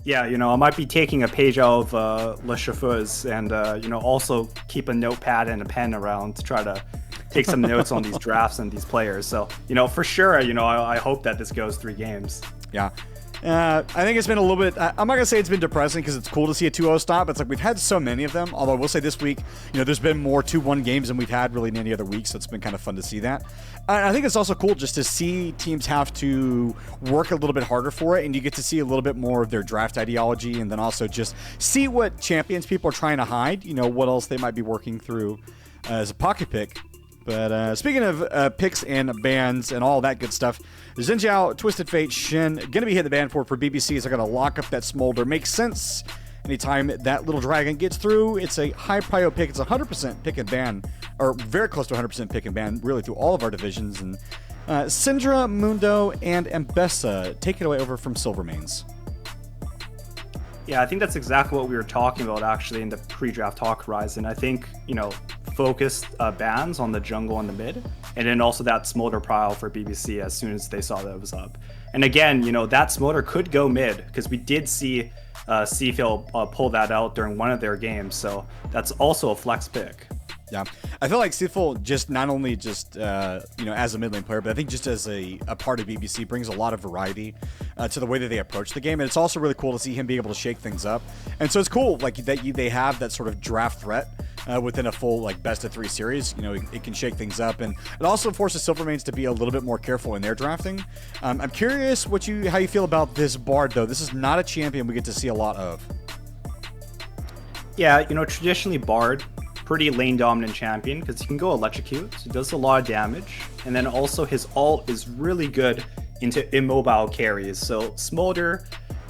Yeah, I might be taking a page out of Le Chauffeur's and, also keep a notepad and a pen around to try to take some notes on these drafts and these players. So, for sure, I hope that this goes 3 games. Yeah. I think it's been a little bit, I'm not going to say it's been depressing because it's cool to see a 2-0 stop. It's like we've had so many of them. Although I will say this week, there's been more 2-1 games than we've had really in any other week. So it's been kind of fun to see that. I think it's also cool just to see teams have to work a little bit harder for it. And you get to see a little bit more of their draft ideology. And then also just see what champions people are trying to hide. What else they might be working through as a pocket pick. But speaking of picks and bans and all that good stuff, Xinjiao, Twisted Fate, Shin, going to be hitting the ban for BBC as they're going to lock up that Smolder. Makes sense. Anytime that little dragon gets through, it's a high prio pick. It's 100% pick and ban, or very close to 100% pick and ban, really through all of our divisions. And Syndra, Mundo, and Mbessa take it away over from Silvermanes. Yeah, I think that's exactly what we were talking about actually in the pre-draft talk Horizon. I think, focused bans on the jungle and the mid, and then also that Smolder pile for BBC as soon as they saw that it was up. And again, that Smolder could go mid because we did see CFL pull that out during one of their games, so that's also a flex pick. Yeah, I feel like Sifel just not only just as a mid lane player, but I think just as a part of BBC brings a lot of variety to the way that they approach the game, and it's also really cool to see him be able to shake things up. And so it's cool like that they have that sort of draft threat within a full best of 3 series. It can shake things up, and it also forces Silvermanes to be a little bit more careful in their drafting. I'm curious how you feel about this Bard though. This is not a champion we get to see a lot of. Yeah, traditionally Bard, pretty lane dominant champion because he can go electrocute, so he does a lot of damage, and then also his ult is really good into immobile carries. So Smolder,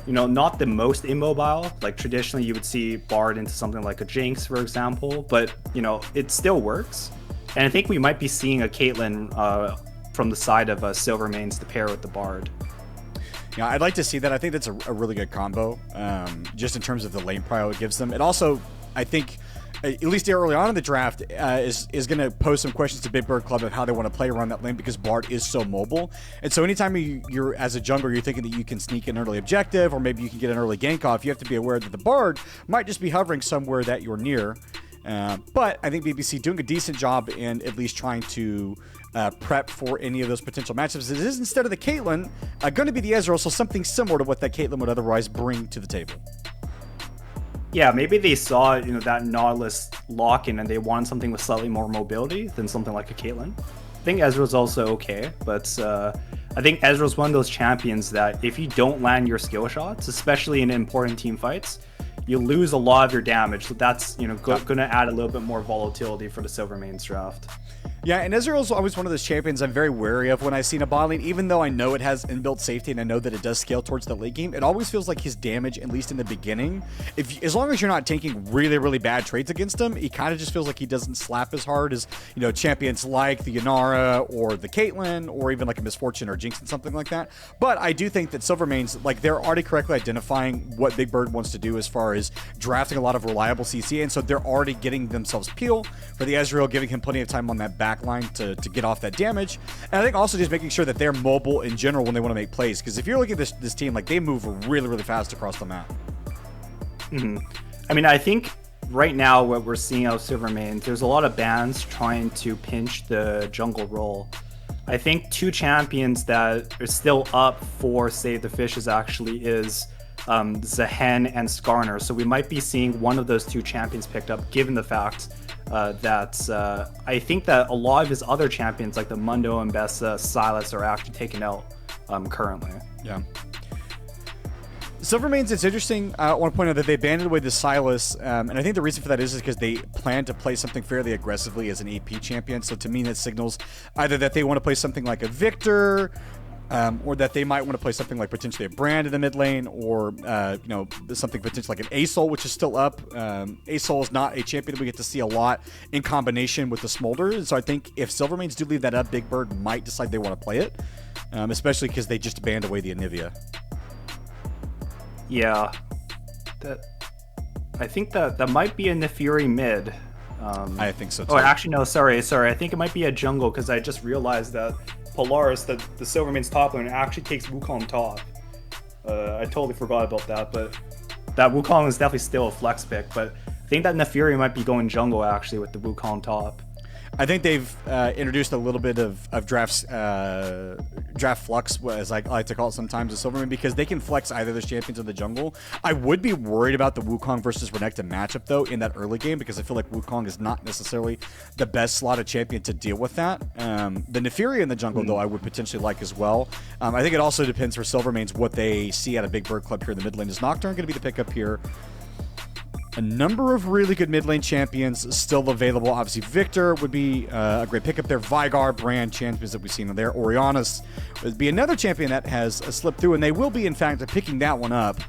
not the most immobile, like traditionally you would see Bard into something like a Jinx, for example, but it still works. And I think we might be seeing a Caitlyn from the side of Silvermanes to pair with the Bard. Yeah, I'd like to see that. I think that's a really good combo, just in terms of the lane prio it gives them. It also, I think, at least early on in the draft, is going to pose some questions to Big Bird Club of how they want to play around that lane because Bard is so mobile. And so anytime you're as a jungler, you're thinking that you can sneak an early objective or maybe you can get an early gank off, you have to be aware that the Bard might just be hovering somewhere that you're near. But I think BBC doing a decent job in at least trying to prep for any of those potential matchups. It is, instead of the Caitlyn, going to be the Ezreal, so something similar to what that Caitlyn would otherwise bring to the table. Yeah, maybe they saw that Nautilus lock-in and they wanted something with slightly more mobility than something like a Caitlyn. I think Ezreal's also okay, but I think Ezreal's one of those champions that if you don't land your skill shots, especially in important team fights, you lose a lot of your damage. So that's going to add a little bit more volatility for the Silvermanes draft. Yeah, and Ezreal's always one of those champions I'm very wary of when I see in a bot lane, even though I know it has inbuilt safety and I know that it does scale towards the late game. It always feels like his damage, at least in the beginning, as long as you're not taking really, really bad trades against him, he kind of just feels like he doesn't slap as hard as, champions like the Yanara or the Caitlyn or even like a Misfortune or Jinx and something like that. But I do think that Silvermanes, they're already correctly identifying what Big Bird wants to do as far as drafting a lot of reliable CC, and so they're already getting themselves peel for the Ezreal, giving him plenty of time on that back line to get off that damage. And I think also just making sure that they're mobile in general when they want to make plays, because if you're looking at this team, they move really, really fast across the map. Mm-hmm. I mean, I think right now what we're seeing out of Silvermane, there's a lot of bans trying to pinch the jungle role. I think 2 champions that are still up for Save the Fishes actually is Zehen and Skarner. So we might be seeing one of those 2 champions picked up, given the fact that I think that a lot of his other champions, like the Mundo and Bessa, Silas, are actually taken out currently. Yeah. Silvermanes, it's interesting. I want to point out that they banded away the Silas, and I think the reason for that is because they plan to play something fairly aggressively as an AP champion. So to me, that signals either that they want to play something like a Victor, or that they might want to play something like potentially a Brand in the mid lane, or something potentially like an Asol, which is still up. Asol is not a champion that we get to see a lot in combination with the Smolder, and so I think if Silvermanes do leave that up, Big Bird might decide they want to play it, especially because they just banned away the Anivia. Yeah, I think that might be a Nefiri mid. I think so too. Oh, actually, no, sorry. I think it might be a jungle because I just realized that Polaris, the Silvermane's top lane, actually takes Wukong top. I totally forgot about that, but that Wukong is definitely still a flex pick. But I think that Naafiri might be going jungle actually with the Wukong top. I think they've introduced a little bit of draft flux, as I like to call it sometimes, as Silverman, because they can flex either of those champions in the jungle. I would be worried about the Wukong versus Renekton matchup, though, in that early game, because I feel like Wukong is not necessarily the best slotted champion to deal with that. The Naafiri in the jungle, though, I would potentially like as well. I think it also depends for Silvermanes what they see at a Big Bird Club here in the mid lane. Is Nocturne going to be the pickup here? A number of really good mid lane champions still available. Obviously, Victor would be a great pickup there. Vigar brand champions that we've seen there. Orianus would be another champion that has slipped through, and they will be, in fact, picking that one up.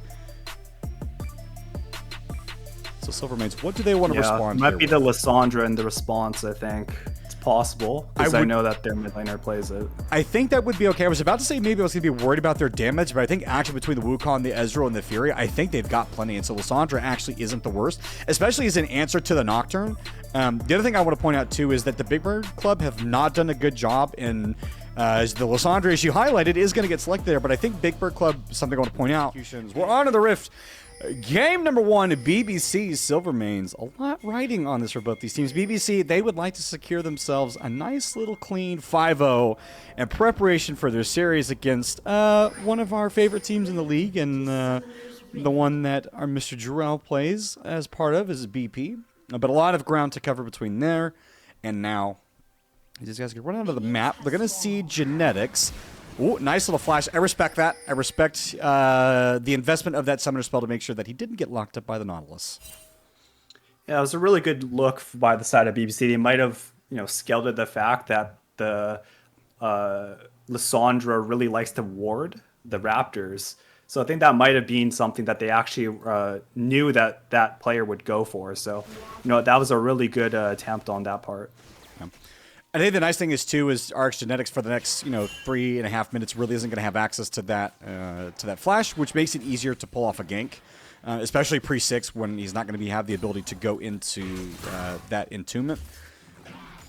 So, Silvermanes, what do they want to respond to? It might be the Lissandra in the response, I think. It's possible, because I know that their mid laner plays it. I think that would be okay. I was about to say maybe I was going to be worried about their damage, but I think actually between the Wukong, the Ezreal, and the Fury, I think they've got plenty. And so Lissandra actually isn't the worst, especially as an answer to the Nocturne. The other thing I want to point out, too, is that the Big Bird Club have not done a good job in... as the Lissandra, as you highlighted, is going to get selected there, but I think Big Bird Club, something I want to point out, we're on to the Rift. Game number 1, BBC Silvermanes. A lot riding on this for both these teams. BBC, they would like to secure themselves a nice little clean 5-0 in preparation for their series against one of our favorite teams in the league, and the one that our Mr. Gyrelle plays as part of is BP. But a lot of ground to cover between there and now. These guys are going to run out of the map. They're going to see Genetics. Ooh, nice little flash. I respect that. I respect the investment of that summoner spell to make sure that he didn't get locked up by the Nautilus. Yeah, it was a really good look by the side of BBC. They might have, scouted the fact that the Lissandra really likes to ward the Raptors. So I think that might have been something that they actually knew that that player would go for. So, that was a really good attempt on that part. Yeah. I think the nice thing is, too, is RX Genetics for the next, 3.5 minutes really isn't going to have access to that flash, which makes it easier to pull off a gank, especially pre-6 when he's not going to have the ability to go into that entombment.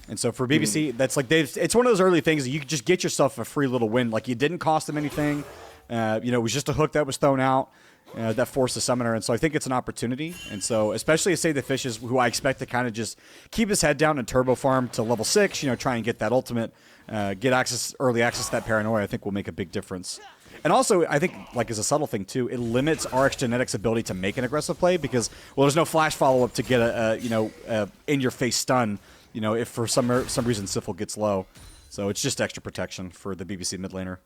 And so for BBC, that's like it's one of those early things that you can just get yourself a free little win. Like, it didn't cost them anything. It was just a hook that was thrown out. That forced the summoner, and so I think it's an opportunity. And so, especially Say the Fishes, who I expect to kind of just keep his head down and turbo farm to level 6, try and get that ultimate, get early access to that paranoia, I think will make a big difference. And also, I think, like, as a subtle thing too, it limits RX Genetics' ability to make an aggressive play because, well, there's no flash follow-up to get a in-your-face stun, if for some reason Sifil gets low. So it's just extra protection for the BBC mid laner.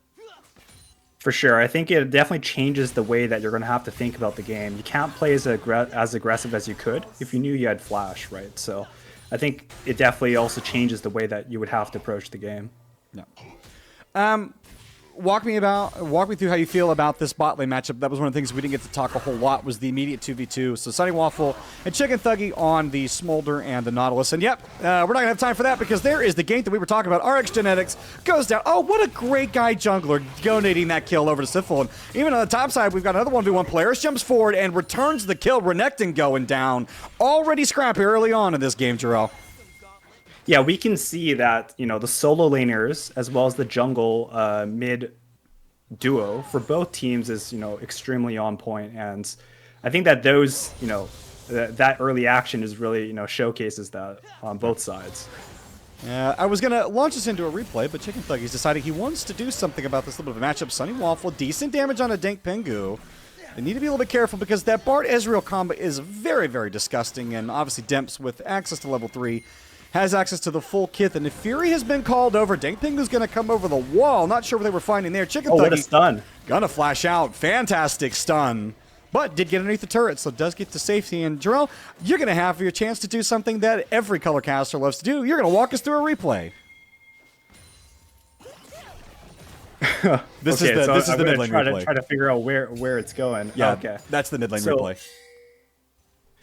For sure. I think it definitely changes the way that you're going to have to think about the game. You can't play as aggressive as you could if you knew you had flash, right? So I think it definitely also changes the way that you would have to approach the game. Yeah. Walk me through how you feel about this bot lane matchup. That was one of the things we didn't get to talk a whole lot, was the immediate 2v2. So Sunny Waffle and Chicken Thuggy on the Smolder and the Nautilus. And yep, we're not going to have time for that because there is the gank that we were talking about. RX Genetics goes down. Oh, what a great guy jungler donating that kill over to Sifil. And even on the top side, we've got another 1v1 player. Jumps forward and returns the kill. Renekton going down. Already scrappy early on in this game, Gyrelle. Yeah, we can see that, the solo laners as well as the jungle mid duo for both teams is, extremely on point. And I think that those, that early action is really, showcases that on both sides. I was going to launch this into a replay, but Chicken Thuggy's decided he wants to do something about this little bit of a matchup. Sunny Waffle, decent damage on a Dank Pengu. They need to be a little bit careful because that Bard Ezreal combo is very, very disgusting. And obviously Demps, with access to level 3, has access to the full kit, and if Fury has been called over, Dank Pengu's going to come over the wall. Not sure what they were finding there. Chicken Thuggy, what a stun. Gonna flash out. Fantastic stun. But did get underneath the turret, so does get to safety. And Gyrelle, you're going to have your chance to do something that every color caster loves to do. You're going to walk us through a replay. This is the mid lane replay. Try to figure out where it's going. Yeah, okay. That's the mid lane replay.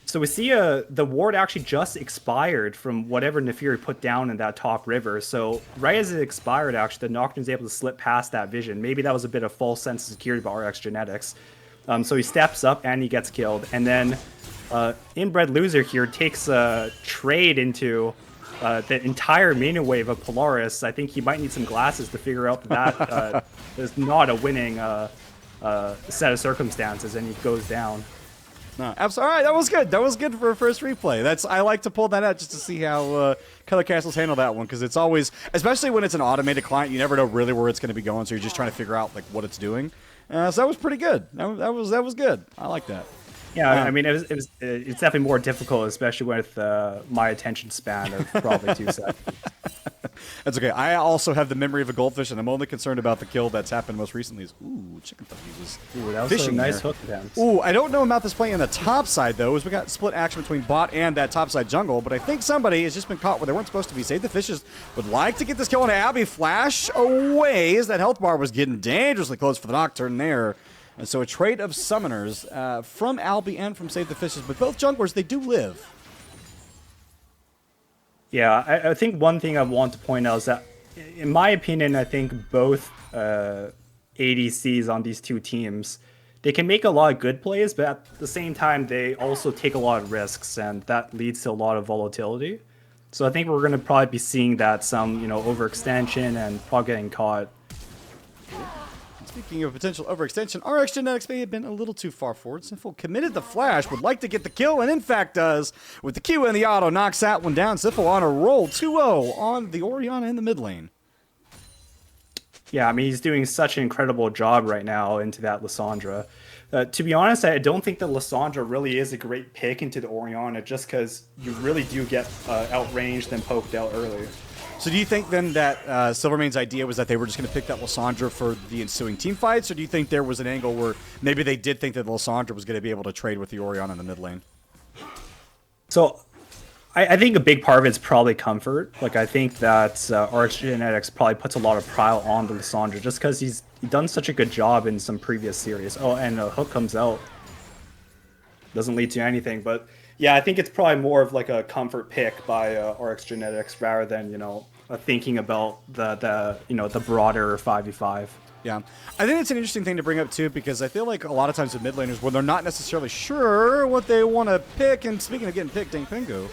So we see the ward actually just expired from whatever Naafiri put down in that top river. So right as it expired, actually, the Nocturne's able to slip past that vision. Maybe that was a bit of false sense of security by RX Genetics. So he steps up and he gets killed. And then Inbred Loser here takes a trade into the entire main wave of Polaris. I think he might need some glasses to figure out that is not a winning set of circumstances, and he goes down. No, absolutely. All right, that was good. That was good for a first replay. I like to pull that out just to see how Color Castles handle that one, because it's always, especially when it's an automated client, you never know really where it's going to be going, so you're just trying to figure out like what it's doing. So that was pretty good. That was good. I like that. Yeah, I mean, it's definitely more difficult, especially with my attention span of probably 2 seconds. That's okay. I also have the memory of a goldfish, and I'm only concerned about the kill that's happened most recently. Chicken Thuggy was that was fishing a nice there. hook attempt. I don't know about this play on the top side, though, as we got split action between bot and that top side jungle, but I think somebody has just been caught where they weren't supposed to be. Save the Fishes would like to get this kill on Abby. Flash away as that health bar was getting dangerously close for the Nocturne there. And so a trade of summoners from Albie and from Save the Fishes, but both junglers, they do live. Yeah, I think one thing I want to point out is that, in my opinion, I think both ADCs on these two teams, they can make a lot of good plays, but at the same time, they also take a lot of risks, and that leads to a lot of volatility. So I think we're going to probably be seeing that some, overextension and probably getting caught. Speaking of potential overextension, RX Genetics may have been a little too far forward. Sinful committed the flash, would like to get the kill, and in fact does. With the Q and the auto, knocks that one down. Sinful on a roll, 2-0 on the Orianna in the mid lane. Yeah, I mean, he's doing such an incredible job right now into that Lissandra. To be honest, I don't think that Lissandra really is a great pick into the Orianna, just because you really do get outranged and poked out early. So do you think then that Silvermane's idea was that they were just going to pick that Lissandra for the ensuing team fights, or do you think there was an angle where maybe they did think that Lissandra was going to be able to trade with the Orianna in the mid lane? So I think a big part of it's probably comfort. Like, I think that RX Genetics probably puts a lot of pride on the Lissandra just because he's done such a good job in some previous series. Oh, and a hook comes out. Doesn't lead to anything, but yeah, I think it's probably more of like a comfort pick by RX Genetics rather than, thinking about the broader 5v5. Yeah. I think it's an interesting thing to bring up, too, because I feel like a lot of times with mid laners, when they're not necessarily sure what they want to pick, and speaking of getting picked, Ding Pingu,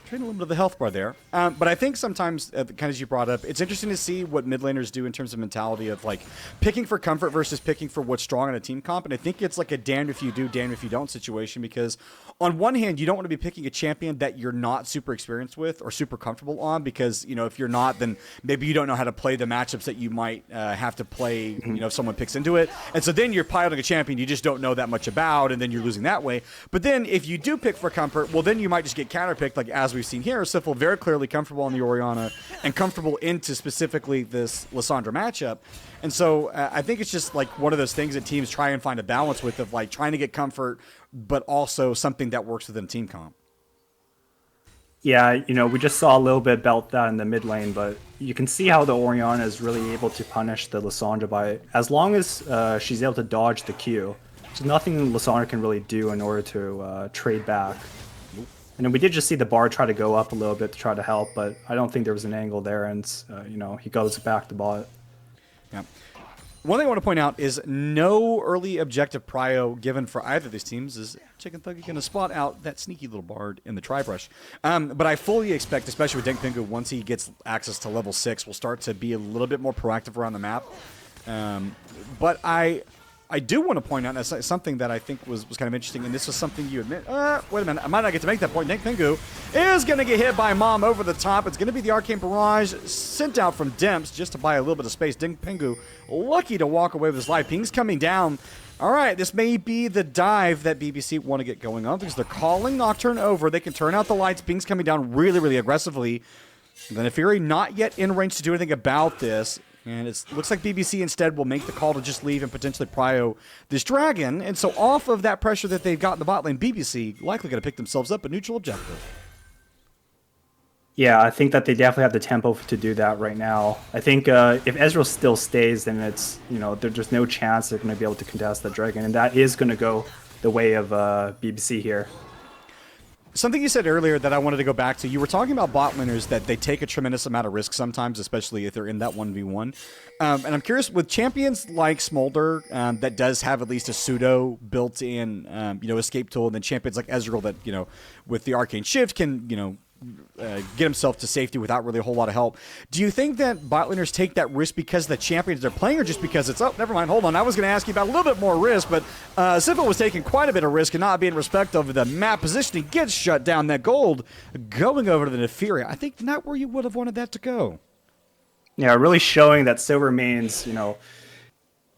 trading a little bit of the health bar there. But I think sometimes, kind of as you brought up, it's interesting to see what mid laners do in terms of mentality of, like, picking for comfort versus picking for what's strong in a team comp. And I think it's like a damned if you do, damned if you don't situation, because on one hand, you don't want to be picking a champion that you're not super experienced with or super comfortable on, because, if you're not, then maybe you don't know how to play the matchups that you might have to play, if someone picks into it. And so then you're piloting a champion you just don't know that much about, and then you're losing that way. But then if you do pick for comfort, well, then you might just get counterpicked, like as we've seen here. Sifl very clearly comfortable on the Orianna and comfortable into specifically this Lissandra matchup. And so I think it's just like one of those things that teams try and find a balance with, of like trying to get comfort, but also something that works within team comp. Yeah, we just saw a little bit about that in the mid lane, but you can see how the Orianna is really able to punish the Lissandra by, as long as she's able to dodge the Q. There's nothing Lissandra can really do in order to trade back. And then we did just see the bar try to go up a little bit to try to help, but I don't think there was an angle there, and he goes back to bot. Yeah. One thing I want to point out is no early objective prio given for either of these teams. Is Chicken Thuggy going to spot out that sneaky little bard in the tri-brush? But I fully expect, especially with Dink Pingu, once he gets access to level 6, we'll start to be a little bit more proactive around the map. But I do want to point out something that I think was kind of interesting, and this was something you admit. Wait a minute, I might not get to make that point. Dink Pingu is going to get hit by Mom over the top. It's going to be the Arcane Barrage sent out from Demps just to buy a little bit of space. Dink Pingu lucky to walk away with his life. Ping's coming down. All right, this may be the dive that BBC want to get going on, because they're calling Nocturne over. They can turn out the lights. Ping's coming down really, really aggressively. Then Fury not yet in range to do anything about this. And it looks like BBC instead will make the call to just leave and potentially prio this dragon. And so off of that pressure that they've got in the bot lane, BBC likely going to pick themselves up a neutral objective. Yeah, I think that they definitely have the tempo to do that right now. I think if Ezreal still stays, then it's, there's no chance they're going to be able to contest the dragon. And that is going to go the way of BBC here. Something you said earlier that I wanted to go back to, you were talking about bot winners that they take a tremendous amount of risk sometimes, especially if they're in that 1v1. And I'm curious, with champions like Smolder, that does have at least a pseudo built-in, escape tool, and then champions like Ezreal that, with the Arcane Shift can, get himself to safety without really a whole lot of help. Do you think that bot laners take that risk because the champions they're playing, or just because it's, oh, never mind, hold on, I was going to ask you about a little bit more risk, but Simple was taking quite a bit of risk and not being respectful of the map positioning, gets shut down. That gold going over to the Neferia, I think not where you would have wanted that to go. Yeah, really showing that Silvermane's,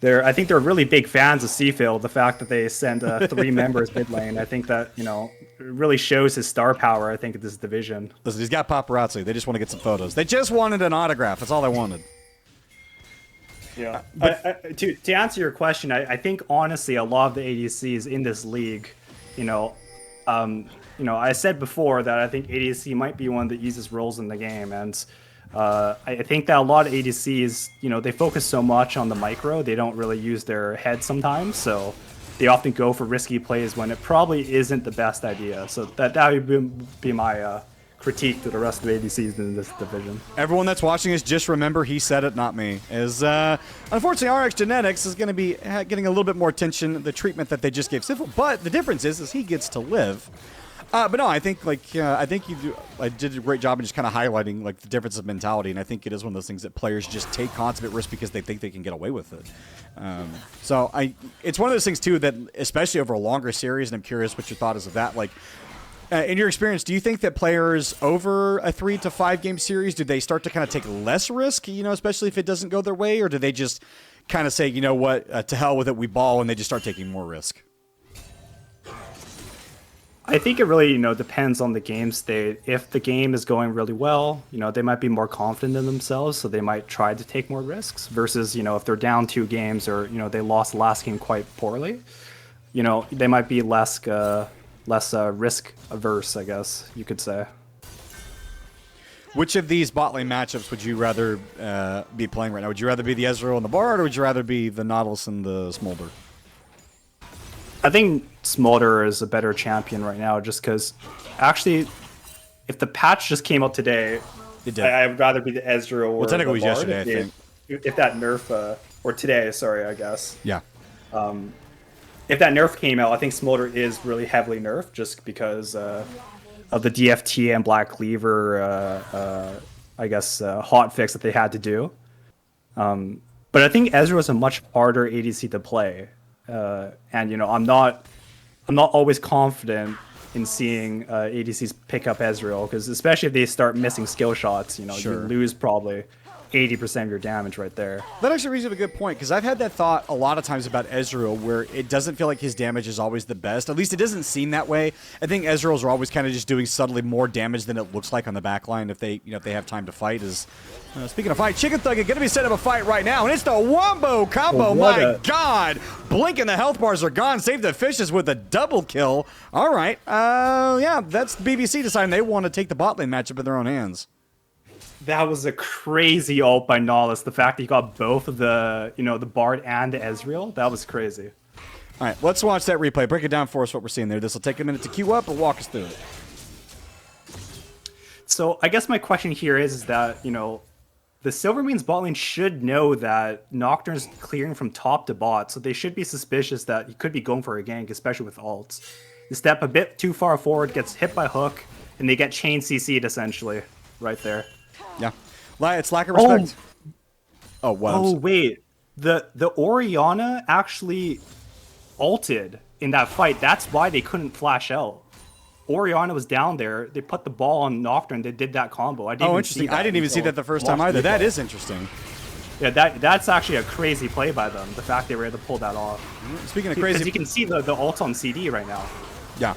I think they're really big fans of Seafield. The fact that they sent 3 members mid lane, I think that, it really shows his star power, I think, in this division. Listen, he's got paparazzi. They just want to get some photos. They just wanted an autograph. That's all they wanted. Yeah. But to answer your question, I think, honestly, a lot of the ADCs in this league, I said before that I think ADC might be one of the easiest roles in the game. And I think that a lot of ADCs, they focus so much on the micro, they don't really use their head sometimes. So they often go for risky plays when it probably isn't the best idea. So that would be my critique to the rest of the ADCs in this division. Everyone that's watching us, just remember he said it, not me. Unfortunately, RX Genetics is going to be getting a little bit more attention, the treatment that they just gave Sifl. But the difference is he gets to live. But no, I think I did a great job in just kind of highlighting the difference of mentality, and I think it is one of those things that players just take consummate risk because they think they can get away with it. It's one of those things too that, especially over a longer series, and I'm curious what your thought is of that. In your experience, do you think that players over a 3 to 5 game series, do they start to kind of take less risk, especially if it doesn't go their way, or do they just kind of say, you know what, to hell with it, we ball, and they just start taking more risk? I think it really, depends on the game state. If the game is going really well, they might be more confident in themselves, so they might try to take more risks. Versus, if they're down 2 games or they lost the last game quite poorly, they might be less risk averse, I guess you could say. Which of these bot lane matchups would you rather be playing right now? Would you rather be the Ezreal and the Bard, or would you rather be the Nautilus and the Smolder? I think Smolder is a better champion right now, just because, actually, if the patch just came out today, I would rather be the Ezreal or technically the Bard. Yesterday, I think. If that nerf, or today, sorry, I guess. Yeah. If that nerf came out, I think Smolder is really heavily nerfed, just because of the DFT and Black Cleaver, hotfix that they had to do. But I think Ezreal is a much harder ADC to play. And I'm not always confident in seeing ADCs pick up Ezreal, because especially if they start missing skill shots, Sure. you lose probably 80% of your damage right there. That actually brings up a good point, because I've had that thought a lot of times about Ezreal, where it doesn't feel like his damage is always the best. At least it doesn't seem that way. I think Ezreals are always kind of just doing subtly more damage than it looks like on the backline if they have time to fight. Speaking of fight, Chicken Thug is going to be setting up a fight right now, and it's the Wombo combo. My God! Blink and the health bars are gone. Save the fishes with a double kill. All right. That's BBC deciding they want to take the bot lane matchup in their own hands. That was a crazy ult by Nautilus. The fact that he got both of the, the Bard and the Ezreal, that was crazy. All right, let's watch that replay. Break it down for us, what we're seeing there. This will take a minute to queue up, but walk us through it. So I guess my question here is that, the Silvermane's bot lane should know that Nocturne's clearing from top to bot, so they should be suspicious that he could be going for a gank, especially with ults. They step a bit too far forward, gets hit by hook, and they get chain CC'd essentially right there. Yeah. It's lack of respect. Wait. The Orianna actually ulted in that fight. That's why they couldn't flash out. Orianna was down there. They put the ball on Nocturne. They did that combo. Interesting. I didn't even see that the first time either. That is interesting. Yeah, that's actually a crazy play by them. The fact they were able to pull that off. Speaking of crazy, because you can see the ult on CD right now. Yeah.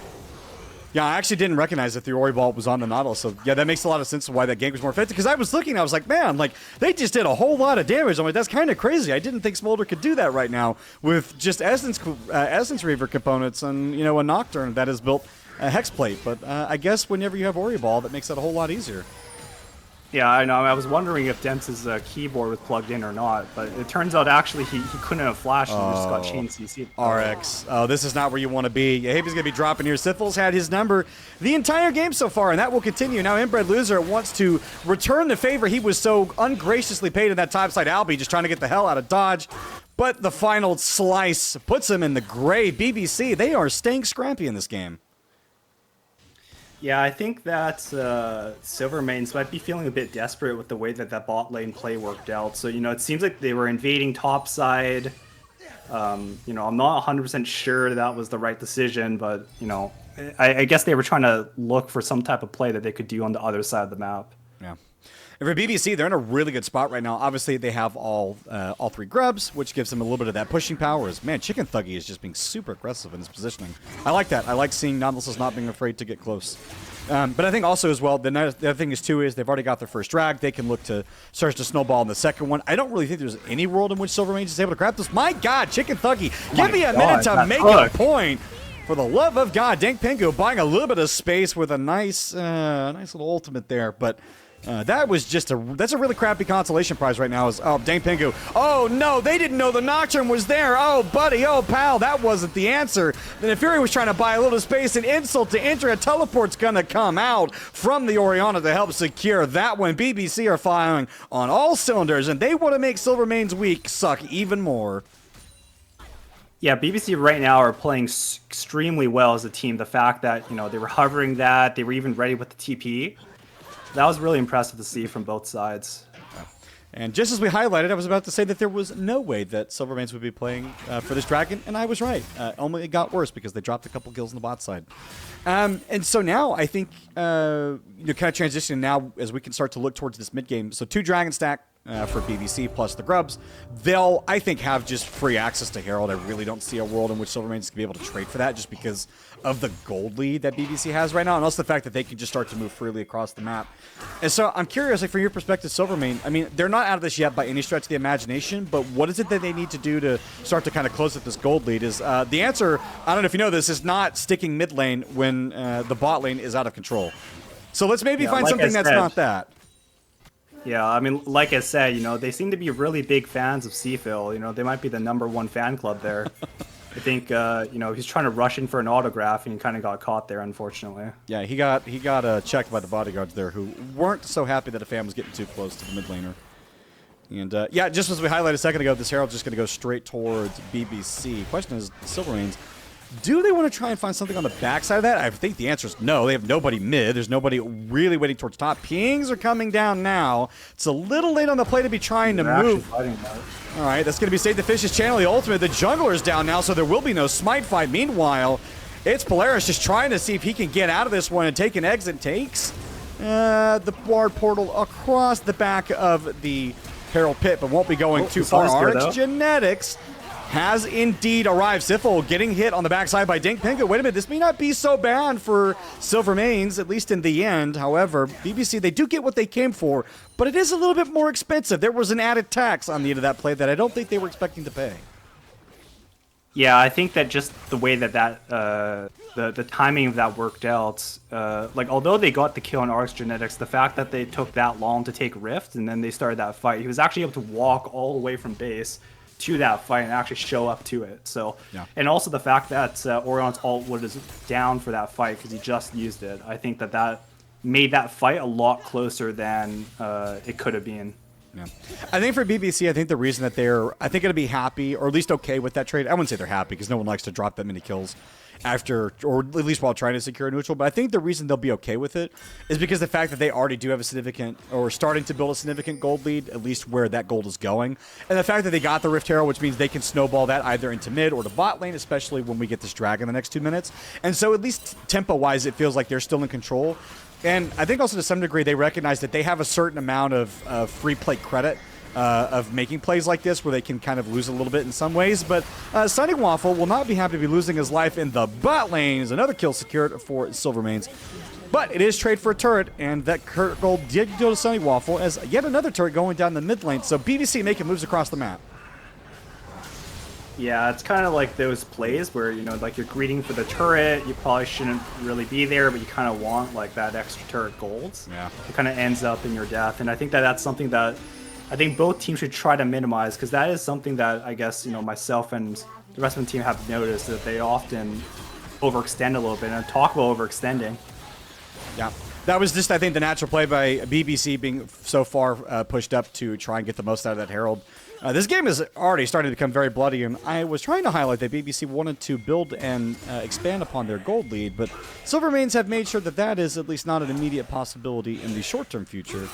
Yeah, I actually didn't recognize that the Ori ball was on the Nautilus, so yeah, that makes a lot of sense why that gank was more effective, because I was looking, I was like, man, they just did a whole lot of damage. I'm like, that's kind of crazy. I didn't think Smolder could do that right now with just Essence Reaver components and, a Nocturne that has built a Hex Plate, but I guess whenever you have Ori ball, that makes that a whole lot easier. Yeah, I know. I was wondering if Dense's keyboard was plugged in or not, but it turns out actually he couldn't have flashed and just got chain CC'd. RX. Oh, this is not where you want to be. Abe's going to be dropping here. Sifl's had his number the entire game so far, and that will continue. Now, Inbred Loser wants to return the favor he was so ungraciously paid in that topside Albie, just trying to get the hell out of dodge. But the final slice puts him in the gray. BBC, they are staying scrappy in this game. Yeah, I think that Silvermanes might be feeling a bit desperate with the way that that bot lane play worked out. So, it seems like they were invading top side. I'm not 100% sure that was the right decision, but, I guess they were trying to look for some type of play that they could do on the other side of the map. Yeah. And for BBC, they're in a really good spot right now. Obviously, they have all three grubs, which gives them a little bit of that pushing power. As, man, Chicken Thuggy is just being super aggressive in his positioning. I like that. I like seeing Nautilus not being afraid to get close. But I think also as well, the other thing is too is they've already got their first drag. They can look to start to snowball in the second one. I don't really think there's any world in which Silvermane is able to grab this. My God, Chicken Thuggy, give me a minute to make a point. For the love of God, Dank Pingu buying a little bit of space with a nice little ultimate there, but. That was just that's a really crappy consolation prize right now. Is Dank Pingu. Oh no, they didn't know the Nocturne was there. Oh buddy, oh pal, that wasn't the answer. Then if Fury was trying to buy a little space, an insult to injury, a teleport's gonna come out from the Orianna to help secure that one. BBC are firing on all cylinders, and they want to make Silvermane's week suck even more. Yeah, BBC right now are playing extremely well as a team. The fact that, they were hovering that, they were even ready with the TP. That was really impressive to see from both sides. And just as we highlighted, I was about to say that there was no way that Silvermanes would be playing for this dragon, and I was right. Only it got worse because they dropped a couple kills on the bot side. And so now I think, kind of transitioning now as we can start to look towards this mid game. So 2 dragon stack for BBC plus the grubs. They'll, I think, have just free access to Herald. I really don't see a world in which Silvermanes can be able to trade for that just because of the gold lead that BBC has right now, and also the fact that they can just start to move freely across the map. And so I'm curious, like, from your perspective, Silvermane, I mean, they're not out of this yet by any stretch of the imagination, but what is it that they need to do to start to kind of close up this gold lead? Is the answer, I don't know if you know this, is not sticking mid lane when the bot lane is out of control. So let's maybe find something that's not that. Yeah, I mean, like I said, they seem to be really big fans of Seafill. They might be the #1 fan club there. I think, he's trying to rush in for an autograph, and he kind of got caught there, unfortunately. Yeah, he got checked by the bodyguards there, who weren't so happy that a fan was getting too close to the mid laner. And, yeah, just as we highlighted a second ago, this Herald's just going to go straight towards BBC. Question is, Silvermanes, do they want to try and find something on the backside of that? I think the answer is no. They have nobody mid. There's nobody really waiting towards top. Pings are coming down now. It's a little late on the play to be trying to move. All right, that's going to be Save the Fish's channel, the ultimate. The jungler's down now, so there will be no smite fight. Meanwhile, it's Polaris just trying to see if he can get out of this one and take an exit. Takes the ward portal across the back of the Herald pit, but won't be going too far. RX Genetics has indeed arrived. Sifil getting hit on the backside by Dank Pingu. Wait a minute, this may not be so bad for Silvermanes, at least in the end. However, BBC, they do get what they came for, but it is a little bit more expensive. There was an added tax on the end of that play that I don't think they were expecting to pay. Yeah, I think that just the way that the timing of that worked out, although they got the kill on RX Genetics, the fact that they took that long to take Rift and then they started that fight, he was actually able to walk all the way from base to that fight and actually show up to it. So, yeah. And also the fact that Orion's ult was down for that fight because he just used it. I think that made that fight a lot closer than it could have been. Yeah. I think for BBC, I think the reason that they're, I think, going to be happy, or at least okay with that trade. I wouldn't say they're happy because no one likes to drop that many kills after, or at least while trying to secure a neutral. But I think the reason they'll be okay with it is because the fact that they already do have a significant, or starting to build a significant gold lead, at least where that gold is going. And the fact that they got the Rift Herald, which means they can snowball that either into mid or to bot lane, especially when we get this drag in the next 2 minutes. And so at least tempo-wise, it feels like they're still in control. And I think also to some degree they recognize that they have a certain amount of free play credit of making plays like this where they can kind of lose a little bit in some ways. But Sunny Waffle will not be happy to be losing his life in the bot lane. Is another kill secured for Silvermanes. But it is trade for a turret, and that gold did go to Sunny Waffle as yet another turret going down the mid lane. So BBC making moves across the map. Yeah, it's kind of like those plays where, you know, like you're greeting for the turret, you probably shouldn't really be there, but you kind of want like that extra turret gold. Yeah. It kind of ends up in your death, and I think that that's something that I think both teams should try to minimize, because that is something that I guess, you know, myself and the rest of the team have noticed, that they often overextend a little bit, and talk about overextending. Yeah. That was just, I think, the natural play by BBC being so far pushed up to try and get the most out of that Herald. This game is already starting to become very bloody, and I was trying to highlight that BBC wanted to build and expand upon their gold lead, but Silvermanes have made sure that that is at least not an immediate possibility in the short-term future.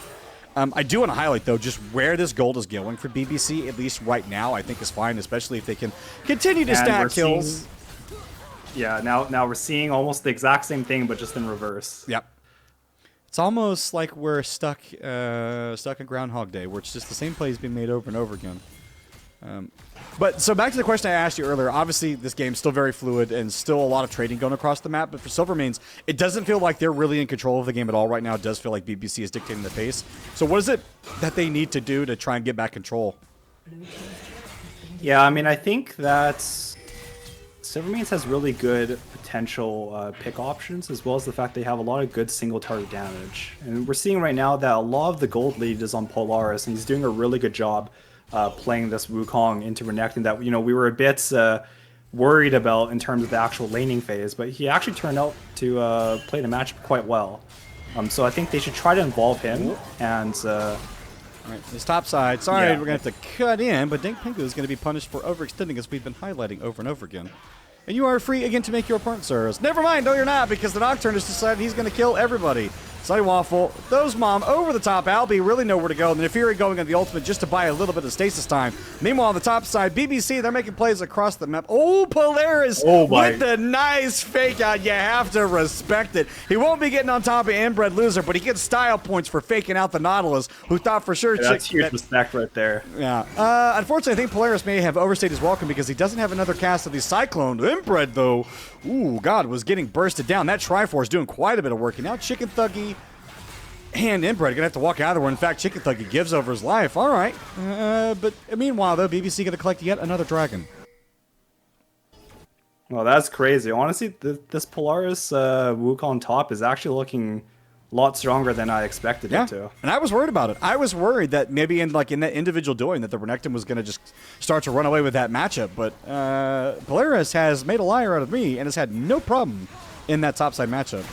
I do want to highlight, though, just where this gold is going for BBC, at least right now, I think is fine, especially if they can continue to stack kills. Yeah, now we're seeing almost the exact same thing, but just in reverse. Yep. It's almost like we're stuck in Groundhog Day, where it's just the same plays being made over and over again. But so back to the question I asked you earlier. Obviously, this game's still very fluid and still a lot of trading going across the map. But for Silvermanes, it doesn't feel like they're really in control of the game at all right now. It does feel like BBC is dictating the pace. So what is it that they need to do to try and get back control? Yeah, I mean, I think that Silvermanes has really good potential pick options, as well as the fact they have a lot of good single target damage. And we're seeing right now that a lot of the gold lead is on Polaris, and he's doing a really good job playing this Wukong into Renekton that, you know, we were a bit worried about in terms of the actual laning phase, but he actually turned out to play the match quite well. So I think they should try to involve him, and all right, this top side. Sorry, yeah. we're going to have to cut in, but Dink Pingu is going to be punished for overextending, as we've been highlighting over and over again. And you are free again to make your point, sirs. Never mind, no, you're not, because the Nocturne has decided he's going to kill everybody. Sunny Waffle, those mom over the top. Albie really know where to go. And the Fury going on the ultimate just to buy a little bit of stasis time. Meanwhile, on the top side, BBC, they're making plays across the map. Oh, Polaris with the nice fake out. You have to respect it. He won't be getting on top of Inbred Loser, but he gets style points for faking out the Nautilus, who thought for sure. Yeah, that's huge respect right there. Yeah. Unfortunately, I think Polaris may have overstayed his welcome because he doesn't have another cast of the Cyclone. Inbred, though, ooh, God, was getting bursted down. That Triforce doing quite a bit of work. And now Chicken Thuggy and Inbred gonna have to walk out of there. Where in fact, Chicken Thuggy gives over his life. All right. But meanwhile, though, BBC gonna collect yet another dragon. Well, that's crazy. Honestly, this Polaris Wukong top is actually looking a lot stronger than I expected it to. And I was worried about it. I was worried that maybe in that individual dueling that the Renekton was going to just start to run away with that matchup. But Polaris has made a liar out of me and has had no problem in that topside matchup.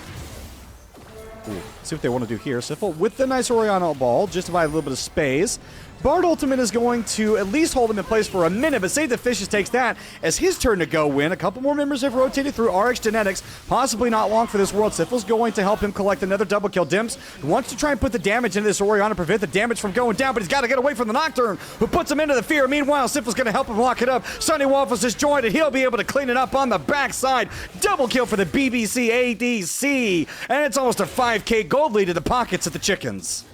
Ooh, see what they want to do here. Siffle with the nice Oriana ball, just to buy a little bit of space. Bard Ultimate is going to at least hold him in place for a minute, but Save the Fishes takes that as his turn to go win. A couple more members have rotated through RX Genetics. Possibly not long for this world. Siffle's going to help him collect another double kill. Dimps wants to try and put the damage into this Oriana, prevent the damage from going down, but he's got to get away from the Nocturne, who puts him into the fear. Meanwhile, Siffle's going to help him lock it up. Sunny Waffles is joined, and he'll be able to clean it up on the backside. Double kill for the BBC ADC, and it's almost a 5k gold lead to the pockets of the chickens.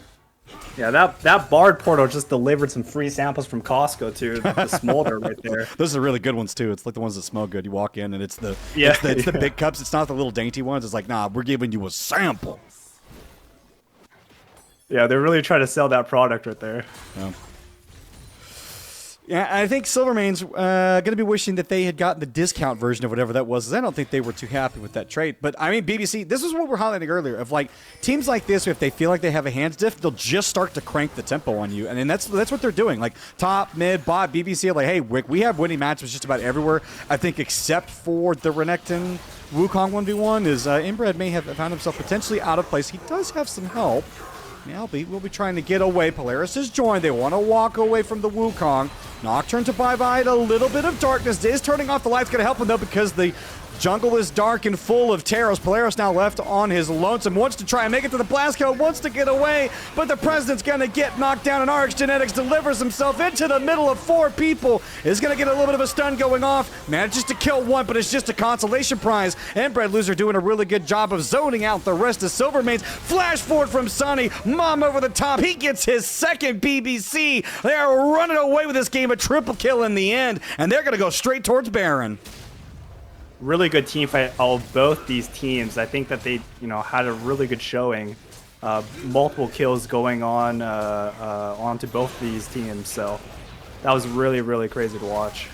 Yeah, that Bard portal just delivered some free samples from Costco to the Smolder right there. Those are really good ones too. It's like the ones that smell good. You walk in and it's the the big cups. It's not the little dainty ones. It's like, nah, we're giving you a sample. Yeah, they're really trying to sell that product right there. Yeah, I think Silvermane's going to be wishing that they had gotten the discount version of whatever that was, 'cause I don't think they were too happy with that trade. But, I mean, BBC, this is what we're highlighting earlier, of, like, teams like this, if they feel like they have a hands diff, they'll just start to crank the tempo on you. And then that's what they're doing. Like, top, mid, bot, BBC are like, hey, we have winning matches just about everywhere, I think, except for the Renekton Wukong 1v1, is Inbred may have found himself potentially out of place. He does have some help. Albie will be trying to get away. Polaris is joined. They want to walk away from the Wukong. Nocturne to bye-bye. A little bit of darkness is turning off the lights. Going to help him, though, because the jungle is dark and full of terrors. Polaris now left on his lonesome. Wants to try and make it to the blast code. Wants to get away, but the president's going to get knocked down, and RX Genetics delivers himself into the middle of 4 people. Is going to get a little bit of a stun going off. Manages to kill one, but it's just a consolation prize. Inbred Loser doing a really good job of zoning out the rest of Silvermanes. Flash forward from Sunny. Mom over the top. He gets his second BBC. They are running away with this game. A triple kill in the end, and they're going to go straight towards Baron. Really good team fight of both these teams. I think that they, had a really good showing. Multiple kills going on onto both these teams. So that was really, really crazy to watch.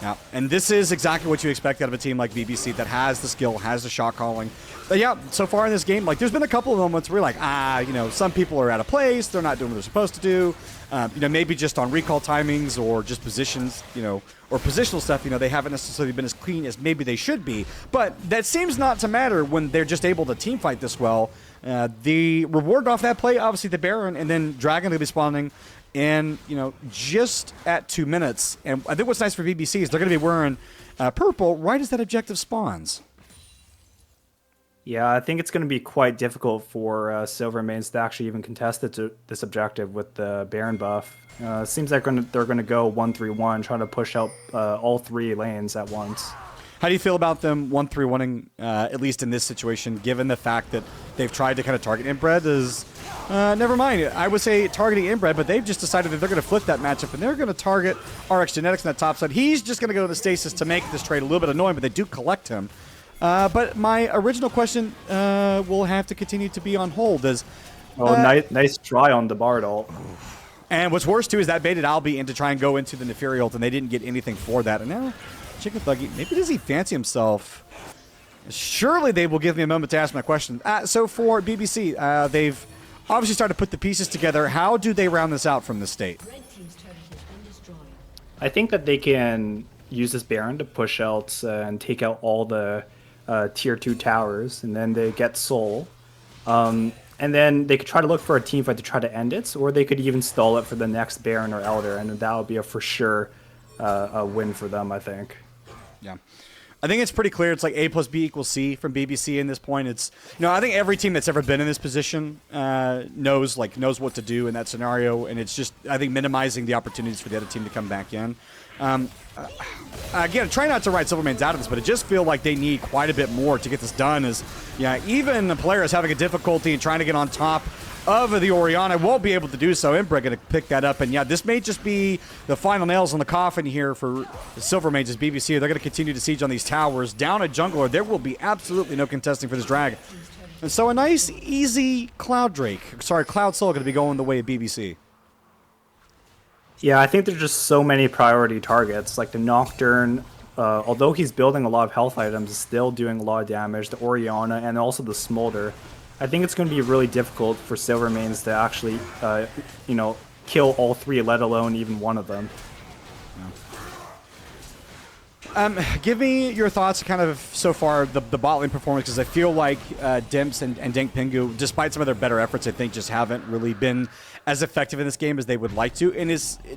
Yeah, and this is exactly what you expect out of a team like BBC that has the skill, has the shot calling. But yeah, so far in this game, like, there's been a couple of moments where you're like, some people are out of place, they're not doing what they're supposed to do. Maybe just on recall timings or just positions, or positional stuff, they haven't necessarily been as clean as maybe they should be. But that seems not to matter when they're just able to team fight this well. The reward off that play, obviously the Baron, and then Dragon will be spawning in, just at 2 minutes. And I think what's nice for BBC is they're going to be wearing purple right as that objective spawns. Yeah, I think it's going to be quite difficult for Silvermanes to actually even contest this objective with the Baron buff. It seems like they're going to go 1-3-1, trying to push out all 3 lanes at once. How do you feel about them 1-3-1ing, at least in this situation, given the fact that they've tried to kind of target Inbred? Never mind. I would say targeting Inbred, but they've just decided that they're going to flip that matchup, and they're going to target RX Genetics on that top side. He's just going to go to the Stasis to make this trade a little bit annoying, but they do collect him. But my original question will have to continue to be on hold. Nice try on the Bard ult. And what's worse, too, is that baited Albie in to try and go into the Neferi ult, and they didn't get anything for that. And now, Chicken Thuggy, maybe does he fancy himself? Surely they will give me a moment to ask my question. So for BBC, they've obviously started to put the pieces together. How do they round this out from the state? I think that they can use this Baron to push out and take out all the tier 2 towers, and then they get Soul. And then they could try to look for a team fight to try to end it, or they could even stall it for the next Baron or Elder, and that would be a for sure a win for them, I think. Yeah. I think it's pretty clear. It's like A plus B equals C from BBC in this point. It's, I think every team that's ever been in this position knows what to do in that scenario, and it's just, I think, minimizing the opportunities for the other team to come back in. Again, try not to write Silvermanes out of this, but it just feel like they need quite a bit more to get this done. Even the player is having a difficulty in trying to get on top of the Orianna, won't be able to do so. Imbre going to pick that up, and this may just be the final nails on the coffin here for the Silvermanes as BBC. They're going to continue to siege on these towers. Down a jungler, there will be absolutely no contesting for this drag. And so a nice, easy Cloud Soul going to be going the way of BBC. Yeah, I think there's just so many priority targets, like the Nocturne, although he's building a lot of health items, is still doing a lot of damage, the Orianna, and also the Smolder. I think it's going to be really difficult for Silvermanes to actually, kill all 3, let alone even one of them. Give me your thoughts kind of so far, the bot lane performance, because I feel like Dimps and Dank Pingu, despite some of their better efforts, I think just haven't really been as effective in this game as they would like to. And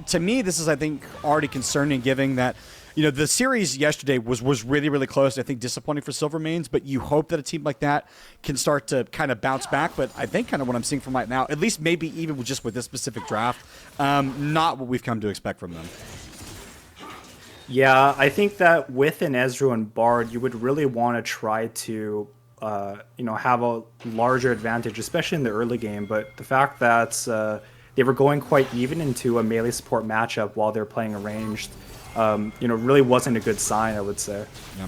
to me, this is, I think, already concerning, given that the series yesterday was really, really close. I think disappointing for Silvermanes, but you hope that a team like that can start to kind of bounce back. But I think kind of what I'm seeing from right now, at least maybe even just with this specific draft, not what we've come to expect from them. Yeah, I think that with an Ezreal and Bard, you would really want to try to, have a larger advantage, especially in the early game. But the fact that they were going quite even into a melee support matchup while they're playing a ranged, really wasn't a good sign, I would say. Yeah.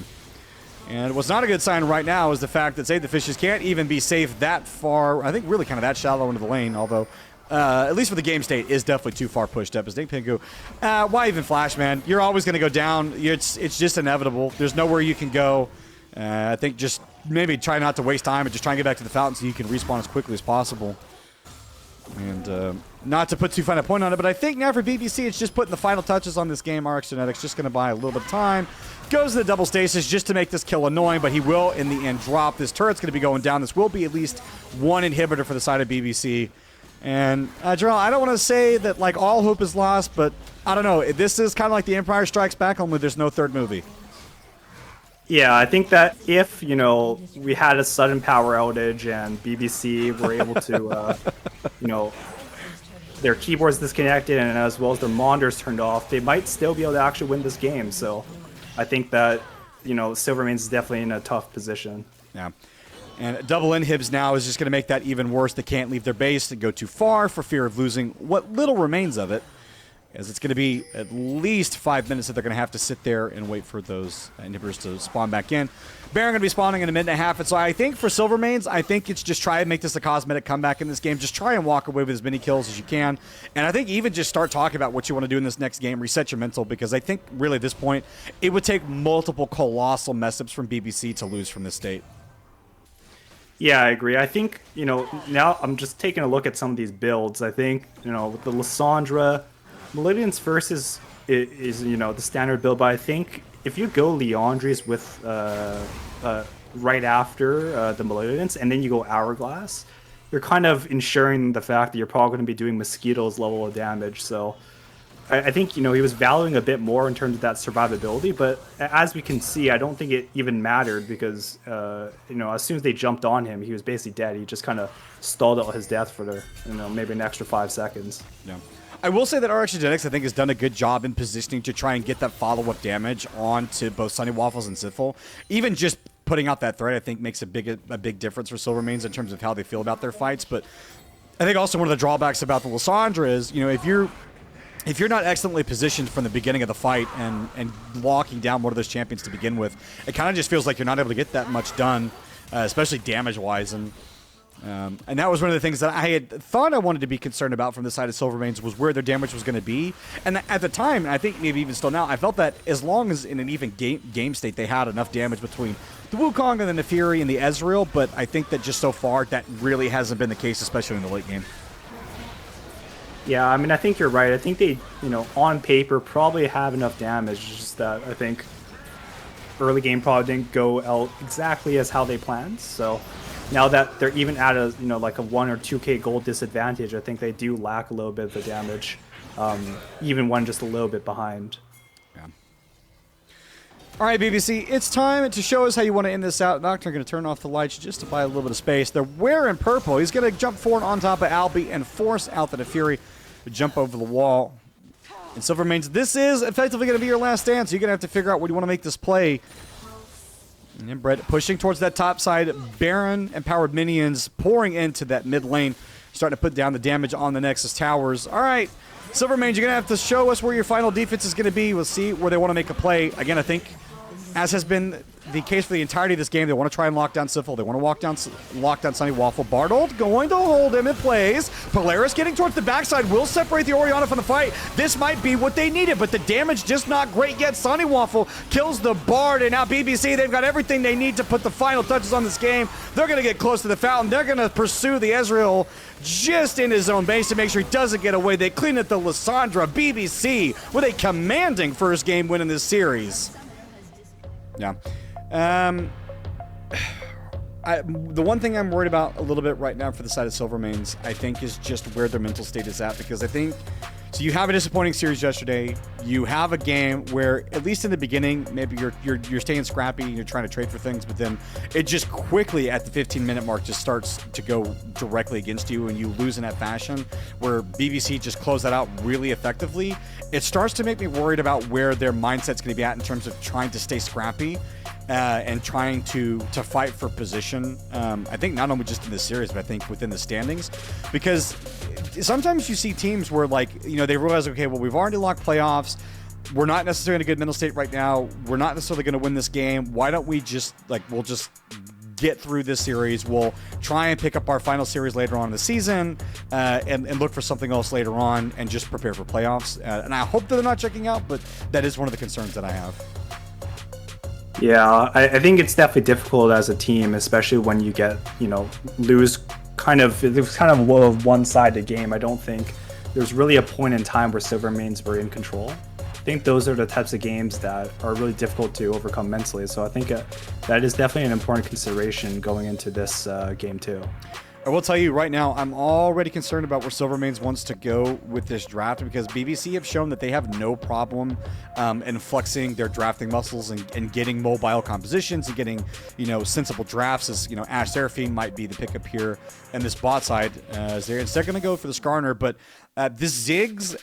And what's not a good sign right now is the fact that Save the Fishes can't even be safe that far, I think really kind of that shallow into the lane, although at least for the game state, is definitely too far pushed up. As Dank Pingu, why even flash, man? You're always going to go down. It's just inevitable. There's nowhere you can go. I think just maybe try not to waste time and just try and get back to the fountain so you can respawn as quickly as possible. And not to put too fine a point on it, but I think now for BBC, it's just putting the final touches on this game. RX Genetics just going to buy a little bit of time. Goes to the double stasis just to make this kill annoying, but he will, in the end, drop. This turret's going to be going down. This will be at least one inhibitor for the side of BBC. And, Gyrelle, I don't want to say that, all hope is lost, but I don't know. This is kind of like The Empire Strikes Back, only there's no third movie. Yeah, I think that if, we had a sudden power outage and BBC were able to, their keyboards disconnected and as well as their monitors turned off, they might still be able to actually win this game. So I think that, Silvermanes is definitely in a tough position. Yeah. And double inhibs now is just going to make that even worse. They can't leave their base and go too far for fear of losing what little remains of it, as it's going to be at least 5 minutes that they're going to have to sit there and wait for those inhibitors to spawn back in. Baron going to be spawning in a minute and a half. And so I think for Silvermanes, I think it's just try and make this a cosmetic comeback in this game. Just try and walk away with as many kills as you can. And I think even just start talking about what you want to do in this next game. Reset your mental, because I think really at this point, it would take multiple colossal mess-ups from BBC to lose from this state. Yeah, I agree. I think, now I'm just taking a look at some of these builds. I think, with the Lissandra, Malignant's first is the standard build, but I think if you go Leandri's with right after the Malignants and then you go Hourglass, you're kind of ensuring the fact that you're probably going to be doing Mosquito's level of damage. So I think he was valuing a bit more in terms of that survivability, but as we can see, I don't think it even mattered because as soon as they jumped on him, he was basically dead. He just kind of stalled out his death for maybe an extra 5 seconds. Yeah. I will say that RX Genetics, I think, has done a good job in positioning to try and get that follow-up damage onto both Sunny Waffles and Sithful. Even just putting out that threat, I think, makes a big difference for Silvermanes in terms of how they feel about their fights. But I think also one of the drawbacks about the Lissandra is, if you're not excellently positioned from the beginning of the fight and locking down one of those champions to begin with, it kind of just feels like you're not able to get that much done, especially damage-wise. And that was one of the things that I had thought I wanted to be concerned about from the side of Silvermanes was where their damage was going to be. And at the time, and I think maybe even still now, I felt that as long as in an even game state they had enough damage between the Wukong and then the Fury and the Ezreal, but I think that just so far that really hasn't been the case, especially in the late game. Yeah, I mean, I think you're right. I think they, on paper probably have enough damage. It's just that I think early game probably didn't go out exactly as how they planned. So now that they're even at a, like a 1 or 2k gold disadvantage, I think they do lack a little bit of the damage, even when just a little bit behind. Yeah. All right, BBC, it's time to show us how you want to end this out. Nocturne going to turn off the lights just to buy a little bit of space. They're wearing purple. He's going to jump forward on top of Albie and force out the Fury to jump over the wall. And Silvermanes, this is effectively going to be your last stand, so you're going to have to figure out what you want to make this play. And then Brett pushing towards that top side. Baron-empowered minions pouring into that mid lane, starting to put down the damage on the Nexus towers. All right, Silvermanes, you're going to have to show us where your final defense is going to be. We'll see where they want to make a play. Again, I think, as has been the case for the entirety of this game, they want to try and lock down Sifil. They want to lock down Sunny Waffle. Bardold going to hold him in plays. Polaris getting towards the backside will separate the Orianna from the fight. This might be what they needed, but the damage just not great yet. Sunny Waffle kills the Bard, and now BBC, they've got everything they need to put the final touches on this game. They're going to get close to the fountain. They're going to pursue the Ezreal just in his own base to make sure he doesn't get away. They clean up the Lissandra. BBC with a commanding first game win in this series. Yeah. The one thing I'm worried about a little bit right now for the side of Silvermanes, I think, is just where their mental state is at, because I think, so you have a disappointing series yesterday. You have a game where, at least in the beginning, maybe you're staying scrappy and you're trying to trade for things, but then it just quickly at the 15-minute mark just starts to go directly against you, and you lose in that fashion where BBC just closed that out really effectively. It starts to make me worried about where their mindset's going to be at in terms of trying to stay scrappy. And trying to fight for position. I think not only just in this series, but I think within the standings, because sometimes you see teams where, like, they realize, okay, well, we've already locked playoffs. We're not necessarily in a good mental state right now. We're not necessarily going to win this game. Why don't we just, we'll just get through this series. We'll try and pick up our final series later on in the season and look for something else later on and just prepare for playoffs. And I hope that they're not checking out, but that is one of the concerns that I have. Yeah, I think it's definitely difficult as a team, especially when you get, lose it was kind of a one-sided game. I don't think there's really a point in time where Silvermanes were in control. I think those are the types of games that are really difficult to overcome mentally. So I think that is definitely an important consideration going into this game too. I will tell you right now, I'm already concerned about where Silvermanes wants to go with this draft, because BBC have shown that they have no problem in flexing their drafting muscles and getting mobile compositions and getting, sensible drafts. As Ash Seraphine might be the pickup here, and this bot side, they're instead going to go for the Skarner. But this Ziggs,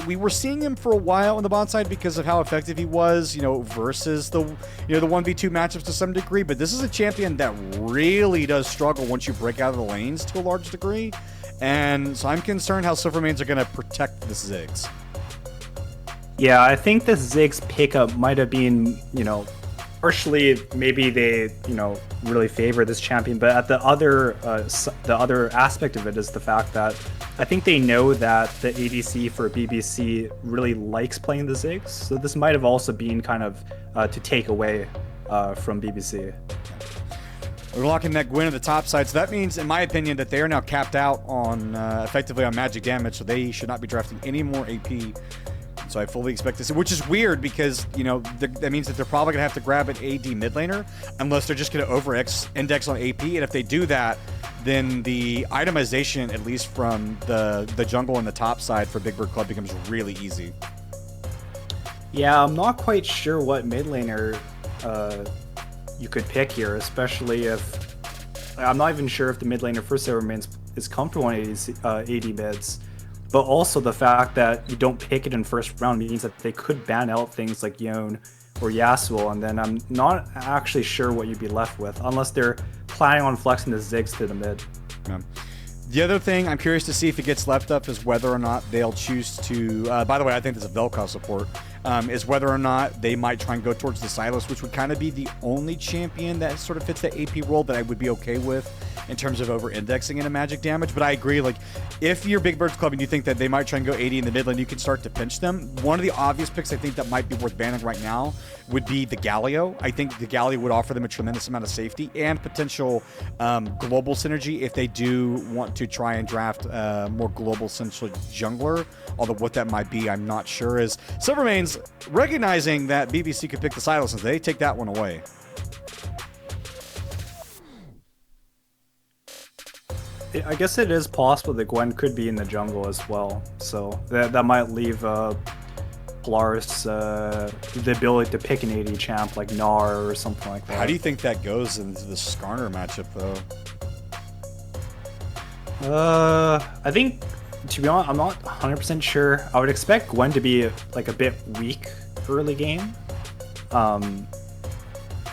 we were seeing him for a while on the bot side because of how effective he was, versus the the 1v2 matchups to some degree. But this is a champion that really does struggle once you break out of the lanes to a large degree, and so I'm concerned how Silvermanes are going to protect this Ziggs. Yeah, I think this Ziggs pickup might have been, partially maybe they, really favor this champion, but at the other aspect of it is the fact that I think they know that the ADC for BBC really likes playing the Ziggs, so this might have also been kind of to take away from BBC. We're locking that Gwen at the top side. So that means, in my opinion, that they are now capped out on effectively on magic damage. So they should not be drafting any more AP. So I fully expect to see, which is weird because, you know, that means that they're probably going to have to grab an AD mid laner unless they're just going to over-index on AP. And if they do that, then the itemization, at least from the jungle and the top side for Big Bird Club, becomes really easy. Yeah, I'm not quite sure what mid laner you could pick here, especially if... I'm not even sure if the mid laner for Silvermane is comfortable on AD mids. But also the fact that you don't pick it in first round means that they could ban out things like Yone or Yasuo, and then I'm not actually sure what you'd be left with, unless they're planning on flexing the Ziggs to the mid. Yeah. The other thing I'm curious to see if it gets left up is whether or not they'll choose to, by the way, I think there's a Vel'Koz support, is whether or not they might try and go towards the Sylas, which would kind of be the only champion that sort of fits the AP role that I would be okay with in terms of over-indexing into magic damage. But I agree, like, if you're Big Birds Club and you think that they might try and go 80 in the mid lane, you can start to pinch them. One of the obvious picks I think that might be worth banning right now would be the Galio. I think the Galio would offer them a tremendous amount of safety and potential global synergy if they do want to try and draft more global central jungler. Although what that might be, I'm not sure. Is Silvermane's recognizing that BBC could pick the Sylas, and they take that one away. I guess it is possible that Gwen could be in the jungle as well, so that might leave Polaris the ability to pick an AD champ like Gnar or something like that. How do you think that goes into the Skarner matchup, though? I think, to be honest, I'm not 100% sure. I would expect Gwen to be like a bit weak early game.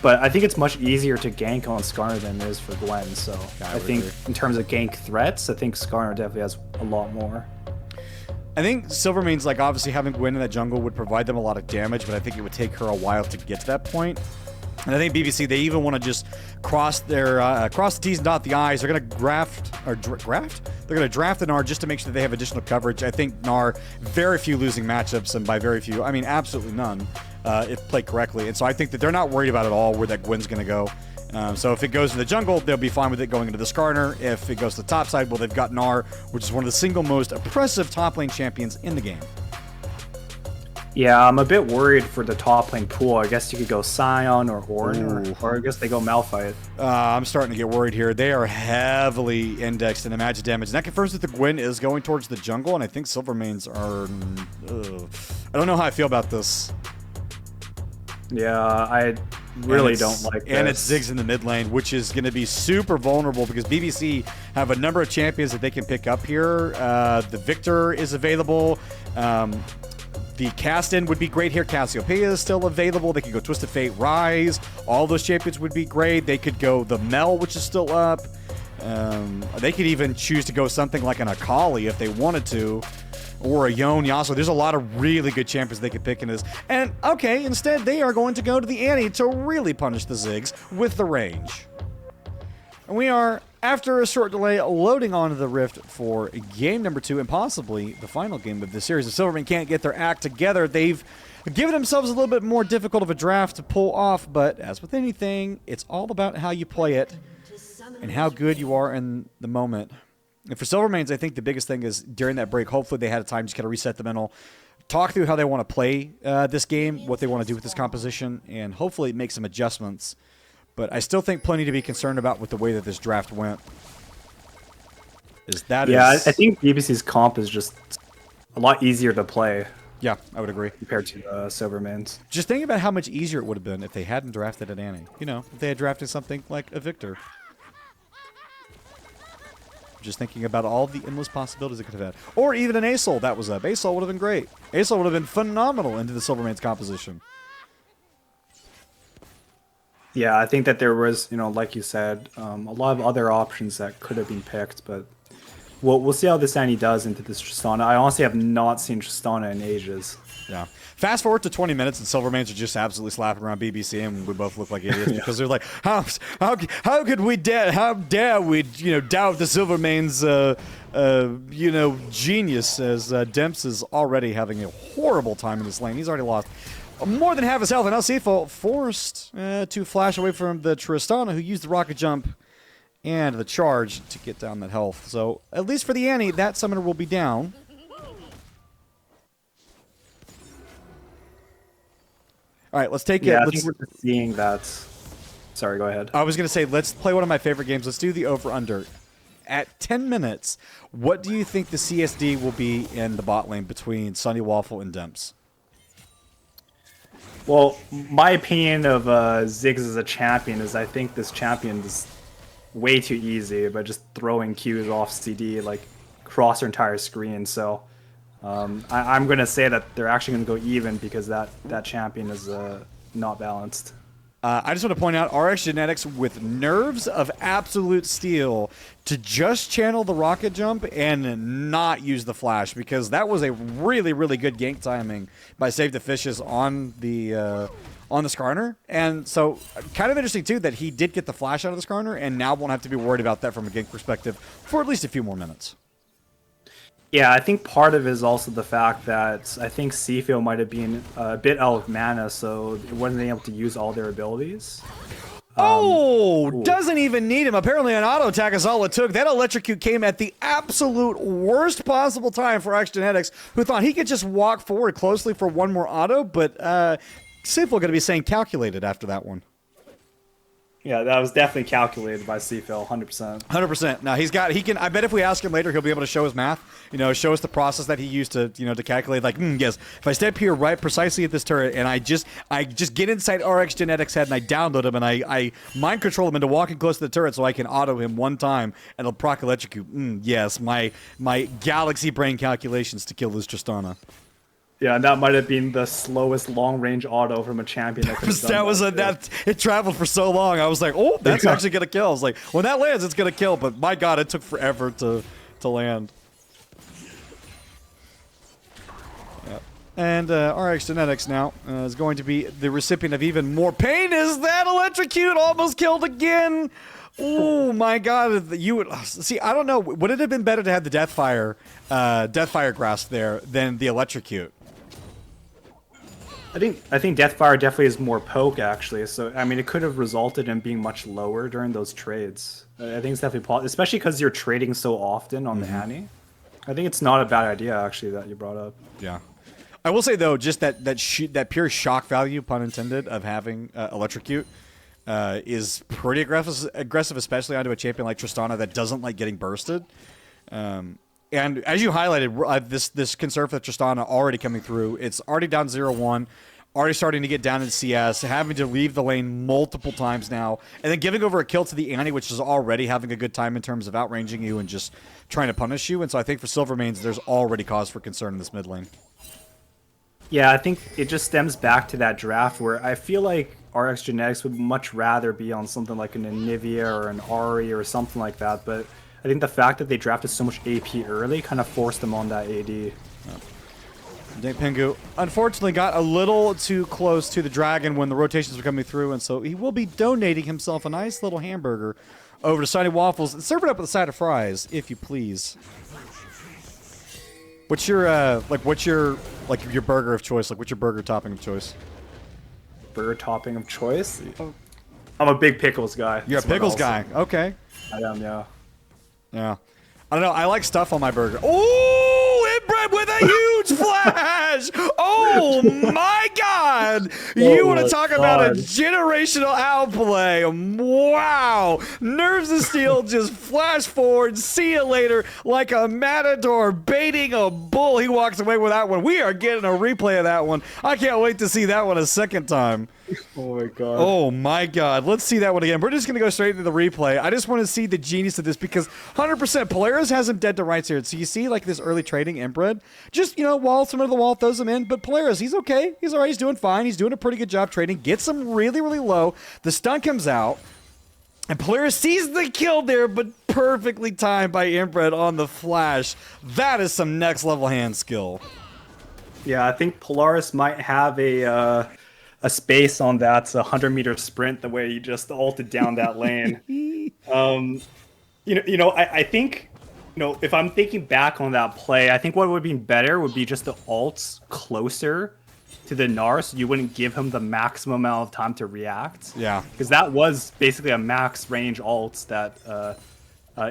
But I think it's much easier to gank on Skarner than it is for Gwen, so I think agree. In terms of gank threats, I think Skarner definitely has a lot more. I think Silvermane's, like, obviously having Gwen in that jungle would provide them a lot of damage, but I think it would take her a while to get to that point. And I think BBC, they even want to just cross their cross the T's and dot the I's. They're going to draft? They're going to draft the Gnar just to make sure that they have additional coverage. I think Gnar, very few losing matchups, and by very few, I mean absolutely none, if played correctly. And so I think that they're not worried about at all where that Gwen's going to go. So if it goes to the jungle, they'll be fine with it going into the Skarner. If it goes to the top side, well, they've got Gnar, which is one of the single most oppressive top lane champions in the game. Yeah, I'm a bit worried for the top lane pool. I guess you could go Sion or Ornn, or I guess they go Malphite. I'm starting to get worried here. They are heavily indexed in magic damage. And that confirms that the Gwen is going towards the jungle, and I think Silvermanes are... I don't know how I feel about this. Yeah, I really don't like this. And it's Ziggs in the mid lane, which is going to be super vulnerable because BBC have a number of champions that they can pick up here. The Victor is available. The cast-in would be great here. Cassiopeia is still available. They could go Twisted Fate, Rise. All those champions would be great. They could go the Mel, which is still up. They could even choose to go something like an Akali if they wanted to. Or a Yone, Yasuo. There's a lot of really good champions they could pick in this. And, okay, instead they are going to go to the Annie to really punish the Ziggs with the range. And we are, after a short delay, loading onto the Rift for game number 2 and possibly the final game of the series. If Silvermane can't get their act together, they've given themselves a little bit more difficult of a draft to pull off, but as with anything, it's all about how you play it and how good you are in the moment. And for Silvermanes, I think the biggest thing is during that break, hopefully they had a time to just kind of reset the mental, talk through how they want to play this game, what they want to do with this composition, and hopefully make some adjustments. But I still think plenty to be concerned about with the way that this draft went. I think BBC's comp is just a lot easier to play. Yeah, I would agree. Compared to Silvermane's. Just think about how much easier it would have been if they hadn't drafted an Annie. You know, if they had drafted something like a Victor. Just thinking about all the endless possibilities it could have had. Or even an Asol that was up. Asol would have been great. Asol would have been phenomenal into the Silvermane's composition. Yeah, I think that there was, you know, like you said, a lot of other options that could have been picked, but we'll see how this Annie does into this Tristana. I honestly have not seen Tristana in ages. Yeah. Fast forward to 20 minutes and Silvermanes are just absolutely slapping around BBC and we both look like idiots because they're like, how could we how dare we, you know, doubt the Silvermanes, you know, genius as Demps is already having a horrible time in this lane. He's already lost more than half his health, and now Seafoam forced to flash away from the Tristana, who used the rocket jump and the charge to get down that health. So, at least for the Annie, that summoner will be down. All right, let's take it. Yeah, I think we're just seeing that. Sorry, go ahead. I was going to say, let's play one of my favorite games. Let's do the over-under. At 10 minutes, what do you think the CSD will be in the bot lane between Sunny Waffle and Demps? Well, my opinion of Ziggs as a champion is I think this champion is way too easy by just throwing Qs off CD like across her entire screen. So I'm going to say that they're actually going to go even because that champion is not balanced. I just want to point out RX Genetics with nerves of absolute steel to just channel the rocket jump and not use the flash, because that was a really, really good gank timing by Save the Fishes on the Skarner. And so kind of interesting too that he did get the flash out of the Skarner and now won't have to be worried about that from a gank perspective for at least a few more minutes. Yeah, I think part of it is also the fact that I think Seafield might have been a bit out of mana, so it wasn't able to use all their abilities. Doesn't even need him. Apparently an auto attack is all it took. That electrocute came at the absolute worst possible time for X Genetics, who thought he could just walk forward closely for one more auto, but Seafield going to be saying calculated after that one. Yeah, that was definitely calculated by Seafield, 100%. 100%. Now he can. I bet if we ask him later, he'll be able to show his math. Show us the process that he used to, to calculate. Like, yes, if I step here right precisely at this turret, and I just get inside RX Genetics' head and I download him and I mind control him into walking close to the turret so I can auto him one time and it'll proc electrocute. Yes, my galaxy brain calculations to kill this Tristana. Yeah, and that might have been the slowest long-range auto from a champion. It traveled for so long. I was like, oh, that's actually gonna kill. I was like, when that lands, it's gonna kill. But my God, it took forever to land. Yep. And RX Genetics now is going to be the recipient of even more pain. Is that electrocute almost killed again? Oh my God! You would see. I don't know. Would it have been better to have the Deathfire grasp there than the electrocute? I think Deathfire definitely is more poke, actually. So, I mean, it could have resulted in being much lower during those trades. I think it's definitely possible, especially because you're trading so often on the Annie. I think it's not a bad idea, actually, that you brought up. Yeah. I will say, though, just that pure shock value, pun intended, of having Electrocute is pretty aggressive, especially onto a champion like Tristana that doesn't like getting bursted. And as you highlighted, this concern for Tristana already coming through. It's already down 0-1, already starting to get down in CS, having to leave the lane multiple times now, and then giving over a kill to the Annie, which is already having a good time in terms of outranging you and just trying to punish you. And so I think for Silvermanes, there's already cause for concern in this mid lane. Yeah, I think it just stems back to that draft where I feel like RX Genetics would much rather be on something like an Anivia or an Ahri or something like that, but I think the fact that they drafted so much AP early kind of forced them on that AD. Yeah. Dink Pingu unfortunately got a little too close to the dragon when the rotations were coming through, and so he will be donating himself a nice little hamburger over to Sunny Waffles and serve it up with a side of fries, if you please. What's your your burger of choice? Like, what's your burger topping of choice? Burger topping of choice? I'm a big pickles guy. You're a pickles guy. Okay. I am, yeah. Yeah. I don't know. I like stuff on my burger. Oh, inbred with a huge flash! Oh my God! You want to talk about a generational outplay? Wow! Nerves of Steel just flash forward. See you later, like a matador baiting a bull. He walks away with that one. We are getting a replay of that one. I can't wait to see that one a second time. Oh my God. Oh my God. Let's see that one again. We're just going to go straight into the replay. I just want to see the genius of this because 100% Polaris has him dead to rights here. So you see like this early trading inbred. Just, waltz him into the wall, throws him in. But Polaris, he's okay. He's all right. He's doing fine. He's doing a pretty good job trading. Gets him really, really low. The stun comes out. And Polaris sees the kill there, but perfectly timed by inbred on the flash. That is some next level hand skill. Yeah, I think Polaris might have a space on that 100-meter sprint the way you just ulted down that lane. I think, if I'm thinking back on that play, I think what would be better would be just the ults closer to the Gnar, so you wouldn't give him the maximum amount of time to react. Yeah. Because that was basically a max range ult that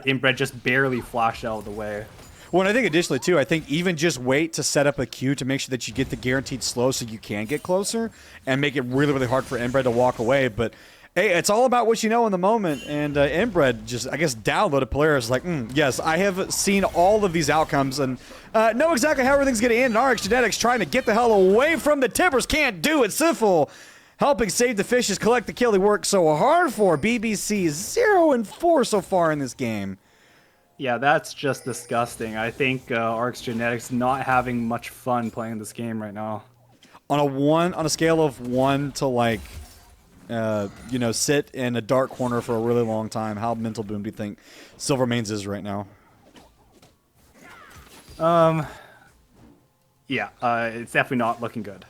Inbred just barely flashed out of the way. Well, and I think additionally, too, I think even just wait to set up a queue to make sure that you get the guaranteed slow so you can get closer and make it really, really hard for Inbred to walk away. But, hey, it's all about what you know in the moment. And Inbred just, I guess, downloaded players like, yes, I have seen all of these outcomes and know exactly how everything's going to end. And RX Genetics trying to get the hell away from the Timbers. Can't do it. Sifl helping save the fishes, collect the kill he worked so hard for. BBC 0-4 so far in this game. Yeah, that's just disgusting. I think RX Genetics not having much fun playing this game right now. On a scale of 1 to like, sit in a dark corner for a really long time, how mental boom do you think Silvermanes is right now? Yeah, it's definitely not looking good.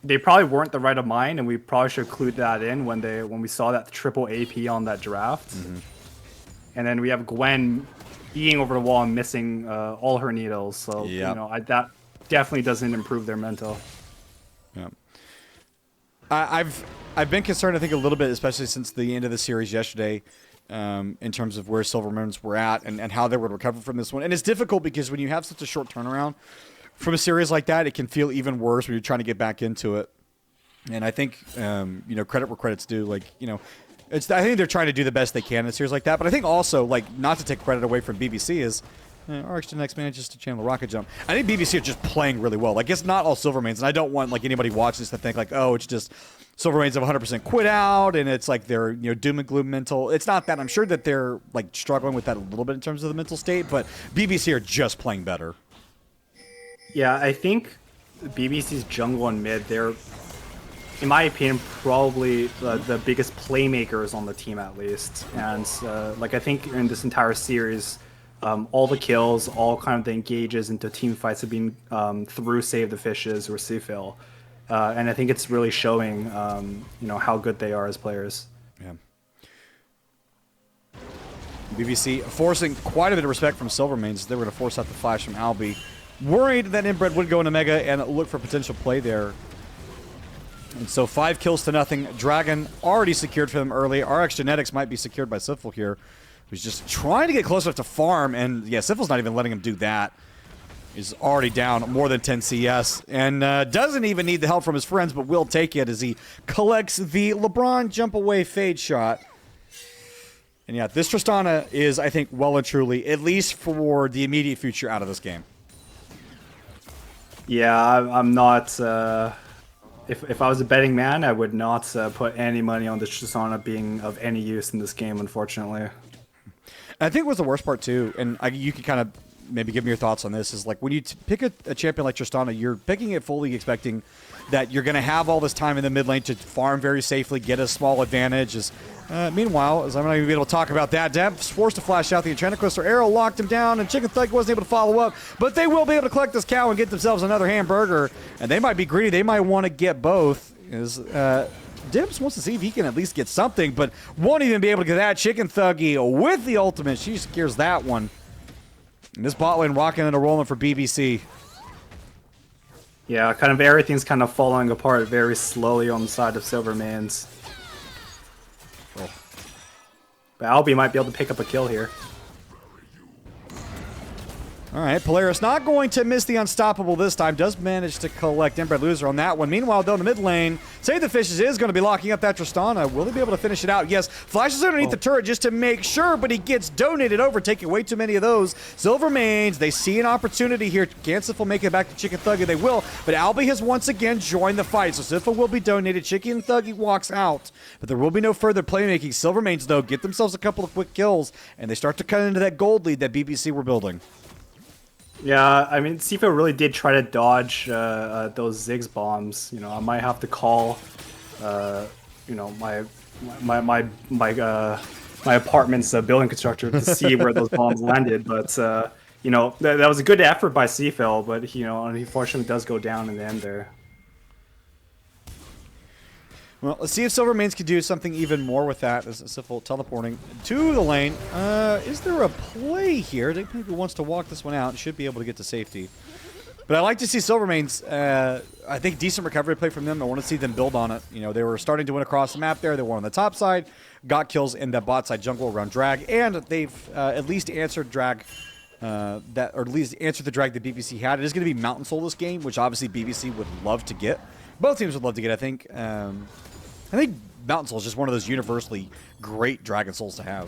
They probably weren't the right of mind, and we probably should include that in when we saw that triple AP on that draft. And then we have Gwen being over the wall and missing all her needles. So that definitely doesn't improve their mental. Yeah. I've been concerned, I think, a little bit, especially since the end of the series yesterday, in terms of where Silvermanes were at and how they would recover from this one. And it's difficult because when you have such a short turnaround from a series like that, it can feel even worse when you're trying to get back into it. And I think, credit where credit's due. Like, I think they're trying to do the best they can in a series like that. But I think also, like, not to take credit away from BBC is RX Genetics manages to channel a rocket jump. I think BBC are just playing really well. Like, it's not all Silvermanes, and I don't want like anybody watching this to think like, oh, it's just Silvermanes have 100% quit out, and it's like they're doom and gloom mental. It's not that. I'm sure that they're like struggling with that a little bit in terms of the mental state, but BBC are just playing better. Yeah, I think BBC's jungle and mid, they're, in my opinion, probably the biggest playmakers on the team at least. And I think in this entire series, all the kills, all kind of the engages into team fights have been through Save the Fishes or Sifl. And I think it's really showing, how good they are as players. Yeah. BBC forcing quite a bit of respect from Silvermanes. They were going to force out the flash from Albie. Worried that Inbred would go into Mega and look for potential play there. And so 5 kills to nothing. Dragon already secured for them early. RX Genetics might be secured by Sifl here, who's just trying to get close enough to farm. And yeah, Sifl's not even letting him do that. He's already down more than 10 CS and doesn't even need the help from his friends, but will take it as he collects the LeBron jump away fade shot. And yeah, this Tristana is, I think, well and truly, at least for the immediate future, out of this game. Yeah, I'm not. If I was a betting man, I would not put any money on this Tristana being of any use in this game, unfortunately. I think it was the worst part, too, and you can kind of maybe give me your thoughts on this, is like when you pick a champion like Tristana, you're picking it fully expecting that you're going to have all this time in the mid lane to farm very safely, get a small advantage. Meanwhile, as I'm not going to be able to talk about that, Dev's forced to flash out the Enchanted Crystal Arrow, locked him down, and Chicken Thug wasn't able to follow up, but they will be able to collect this cow and get themselves another hamburger, and they might be greedy. They might want to get both. Dibs wants to see if he can at least get something, but won't even be able to get that. Chicken Thuggy with the ultimate. She secures that one. And this bot lane rocking and rolling for BBC. Yeah, kind of everything's kind of falling apart very slowly on the side of Silvermanes. Oh. But Albie might be able to pick up a kill here. All right, Polaris not going to miss the unstoppable this time. Does manage to collect Inbred Loser on that one. Meanwhile, though, in the mid lane, Save the Fishes is going to be locking up that Tristana. Will he be able to finish it out? Yes, flashes underneath the turret just to make sure, but he gets donated over, taking way too many of those. Silvermanes, they see an opportunity here. Can Sifl make it back to Chicken Thuggy? They will, but Albie has once again joined the fight, so Sifl will be donated. Chicken Thuggy walks out, but there will be no further playmaking. Silvermanes, though, get themselves a couple of quick kills, and they start to cut into that gold lead that BBC were building. Yeah, I mean, Sifl really did try to dodge those Ziggs bombs. I might have to call, my apartment's building constructor to see where those bombs landed. But that was a good effort by Sifl, but unfortunately, does go down in the end there. Well, let's see if Silvermanes can do something even more with that. As Sifl teleporting to the lane. Is there a play here? Maybe wants to walk this one out and should be able to get to safety. But I like to see Silvermane's, I think, decent recovery play from them. I want to see them build on it. You know, they were starting to win across the map there. They were on the top side, got kills in that bot side jungle around drag, and they've at least answered drag or at least answered the drag that BBC had. It is going to be Mountain Soul this game, which obviously BBC would love to get. Both teams would love to get, I think. I think Mountain Soul is just one of those universally great Dragon Souls to have.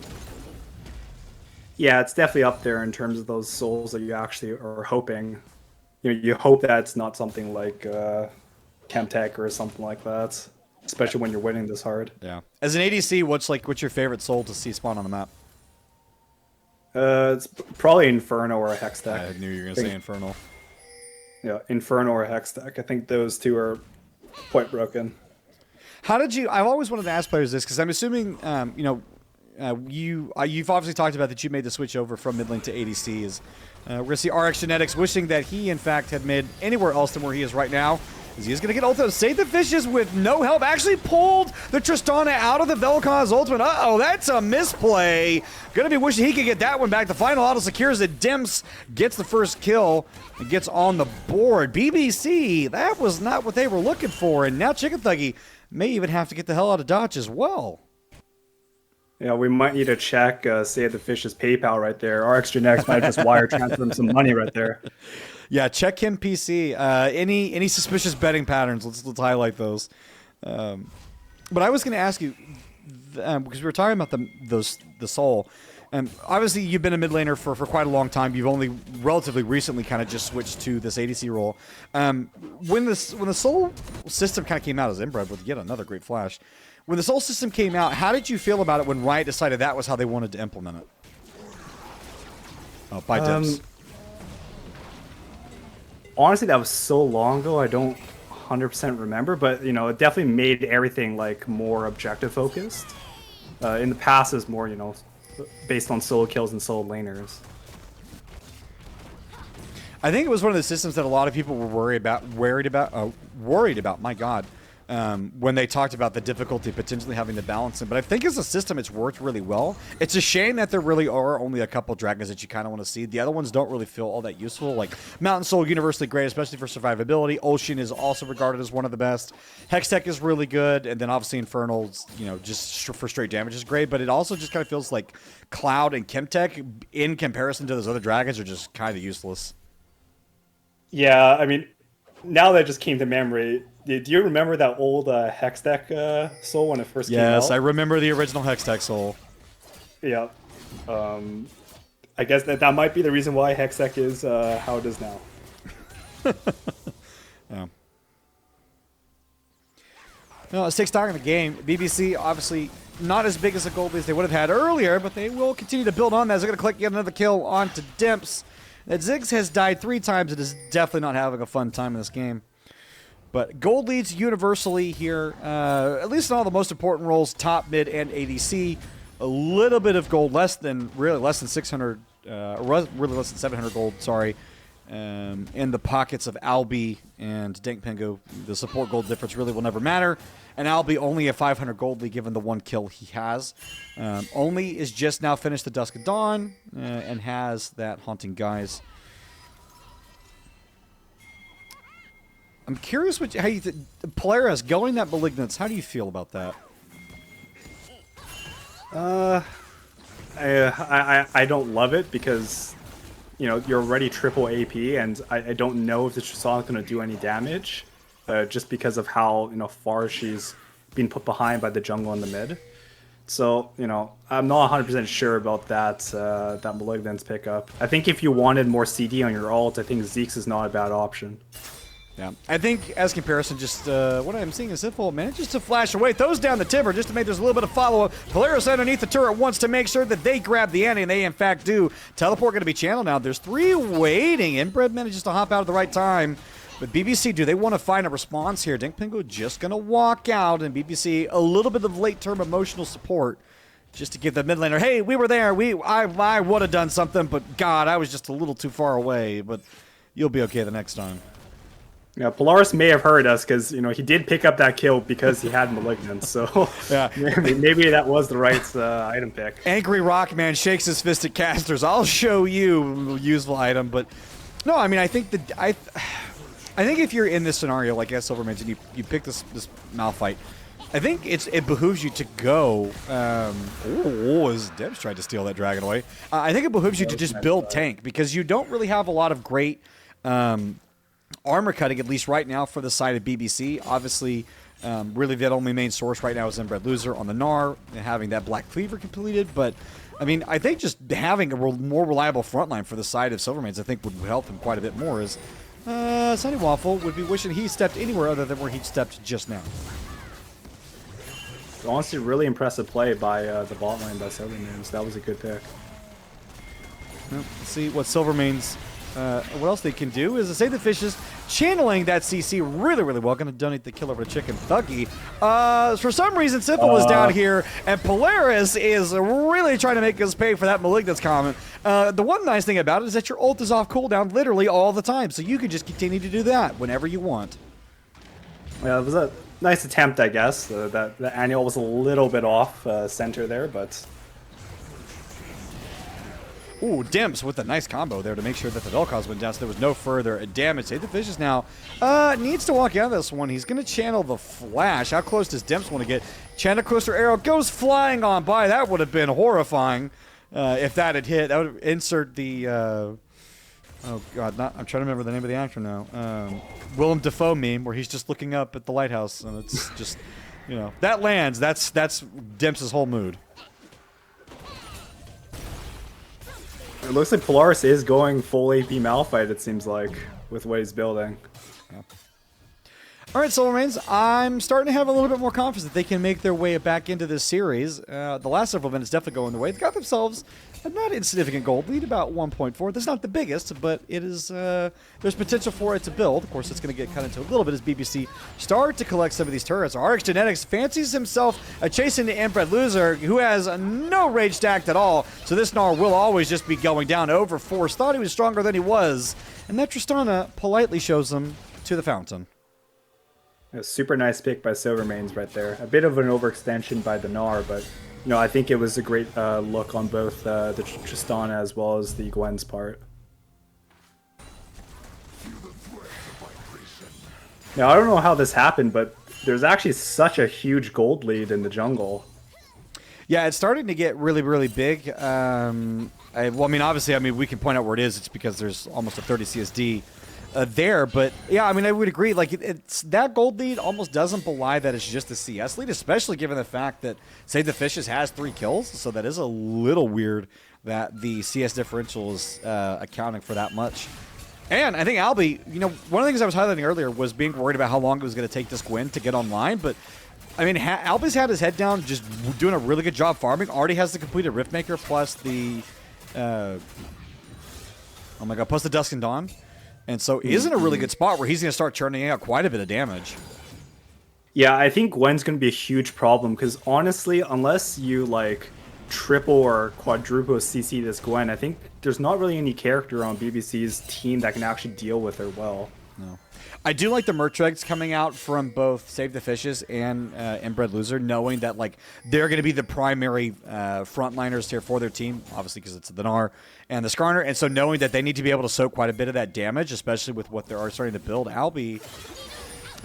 Yeah, it's definitely up there in terms of those souls that you actually are hoping. You hope that it's not something like Chemtech or something like that, especially when you're winning this hard. Yeah. As an ADC, what's your favorite soul to see spawn on the map? It's probably Inferno or Hextech. I knew you were going to say Infernal. Yeah, Inferno or Hextech. I think those two are quite broken. How did you... I've always wanted to ask players this, because I'm assuming, you know, you've obviously talked about that you made the switch over from mid lane to ADC. We're going to see RX Genetics wishing that he, in fact, had made anywhere else than where he is right now. As he is going to get ulted. Save the Fishes with no help. Actually pulled the Tristana out of the Vel'Kon's ultimate. Uh-oh, that's a misplay. Going to be wishing he could get that one back. The final auto secures it. Dimps gets the first kill and gets on the board. BBC, that was not what they were looking for. And now Chicken Thuggy may even have to get the hell out of Dodge as well. Yeah, we might need to check Save the Fish's PayPal right there. RX Genetics might just wire transfer him some money right there. Yeah, check him PC. Any suspicious betting patterns? Let's highlight those. But I was going to ask you because we were talking about the soul. Obviously, you've been a mid laner for quite a long time. You've only relatively recently kind of just switched to this ADC role. When the soul system kind of came out as inbred with yet another great flash. When the soul system came out, how did you feel about it when Riot decided that was how they wanted to implement it? Oh, by Dips. Honestly, that was so long ago, I don't 100% remember, but you know, it definitely made everything like more objective focused. In the past, it was more, you know, based on solo kills and solo laners. I think it was one of the systems that a lot of people were worried about. My God. When they talked about the difficulty potentially having to balance it. But I think as a system, it's worked really well. It's a shame that there really are only a couple dragons that you kind of want to see. The other ones don't really feel all that useful. Like Mountain Soul, universally great, especially for survivability. Ocean is also regarded as one of the best. Hextech is really good. And then obviously Infernal's, you know, just for straight damage is great. But it also just kind of feels like Cloud and Chemtech, in comparison to those other dragons, are just kind of useless. Yeah, I mean, now that just came to memory, do you remember that old Hextech soul when it first came out? Yes, I remember the original Hextech soul. Yeah. I guess that might be the reason why Hextech is how it is now. Yeah. No, let's take stock in the game. BBC, obviously, not as big as the gold lead as they would have had earlier, but they will continue to build on that. They're going to click yet another kill onto Dimps. That Ziggs has died 3 times and is definitely not having a fun time in this game. But gold leads universally here, at least in all the most important roles, top, mid, and ADC. A little bit of gold, less than 600, really less than 700 gold, sorry, in the pockets of Albi and Dank Pengo. The support gold difference really will never matter. And Albi only a 500 gold lead given the 1 kill he has. Only is just now finished the Dusk of Dawn and has that Haunting Guise. I'm curious how you Polaris going that Malignance. How do you feel about that? I don't love it because, you know, you're already triple AP, and I don't know if the Tristana's going to do any damage, just because of how, you know, far she's being put behind by the jungle in the mid. So, you know, I'm not 100% sure about that Malignance pickup. I think if you wanted more CD on your ult, I think Zeke's is not a bad option. Yeah, I think as comparison, just what I'm seeing is Siful manages to flash away, throws down the timber just to make there's a little bit of follow-up. Polaris underneath the turret wants to make sure that they grab the Annie, and they in fact do. Teleport going to be channeled now. There's 3 waiting. Inbred manages to hop out at the right time. But BBC, do they want to find a response here? Dink Pingo just going to walk out, and BBC a little bit of late-term emotional support just to give the mid laner, hey, we were there. I would have done something, but God, I was just a little too far away. But you'll be okay the next time. Yeah, Polaris may have heard us because, you know, he did pick up that kill because he had Malignance. So yeah, maybe that was the right item pick. Angry Rockman shakes his fist at casters. I'll show you a useful item, but No, I mean, I think I think if you're in this scenario, like as Silvermans, and you pick this Malphite, I think it behooves you to go. As Debs tried to steal that dragon away, I think it behooves you to just build tank because you don't really have a lot of great armor cutting, at least right now, for the side of BBC. Obviously, really the only main source right now is Inbred Loser on the Gnar and having that Black Cleaver completed. But I mean, I think just having a more reliable frontline for the side of Silvermans, I think would help him quite a bit more. As Sunny Waffle would be wishing he stepped anywhere other than where he stepped just now. Honestly, really impressive play by the bot lane by Silvermans. That was a good pick. Well, let's see what Silvermans, what else they can do is to save the fishes, channeling that CC really, really well. Going to donate the kill over to Chicken Thuggy. For some reason, Simple is down here, and Polaris is really trying to make us pay for that Malignance comment. The one nice thing about it is that your ult is off cooldown literally all the time, so you can just continue to do that whenever you want. Yeah, it was a nice attempt, I guess. The annual was a little bit off center there, but... Ooh, Dimps with a nice combo there to make sure that the Vel'Koz went down so there was no further damage. Save the Fishes now needs to walk out of this one. He's going to channel the Flash. How close does Dimps want to get? Channel Coaster Arrow goes flying on by. That would have been horrifying if that had hit. That would insert the... oh, God. I'm trying to remember the name of the actor now. Willem Dafoe meme where he's just looking up at the lighthouse and it's just, you know, that lands. That's Dimps' whole mood. It looks like Polaris is going full AP Malphite, it seems like, with what he's building. Yeah. All right, Silvermans, I'm starting to have a little bit more confidence that they can make their way back into this series. The last several minutes definitely going their way. They got themselves a not insignificant gold lead, about 1.4. That's not the biggest, but it is. There's potential for it to build. Of course, it's going to get cut into a little bit as BBC start to collect some of these turrets. RX Genetics fancies himself chasing the Inbred Loser, who has no rage stacked at all. So this Gnar will always just be going down over force. Thought he was stronger than he was, and that Tristana politely shows him to the fountain. A super nice pick by Silvermanes right there. A bit of an overextension by the Gnar, but you know, I think it was a great look on both the Tristana as well as the Gwen's part. Now, I don't know how this happened, but there's actually such a huge gold lead in the jungle. Yeah, it's starting to get really, really big. Well, I mean, obviously, we can point out where it is. It's because there's almost a 30 CSD there. But, yeah, I mean, I would agree. Like, it's that gold lead almost doesn't belie that it's just a CS lead, especially given the fact that Save the Fishes has 3 kills. So that is a little weird that the CS differential is accounting for that much. And I think Albie, you know, one of the things I was highlighting earlier was being worried about how long it was going to take this Gwen to get online. But, I mean, Albie's had his head down, just doing a really good job farming. Already has the completed Riftmaker plus the, oh my god, plus the Dusk and Dawn. And so is in a really good spot where he's going to start churning out quite a bit of damage. Yeah, I think Gwen's going to be a huge problem because honestly, unless you like triple or quadruple CC this Gwen, I think there's not really any character on BBC's team that can actually deal with her well. No. I do like the merch regs coming out from both Save the Fishes and Inbred Loser, knowing that like they're going to be the primary frontliners here for their team, obviously because it's the Gnar and the Skarner, and so knowing that they need to be able to soak quite a bit of that damage, especially with what they're starting to build. Albie,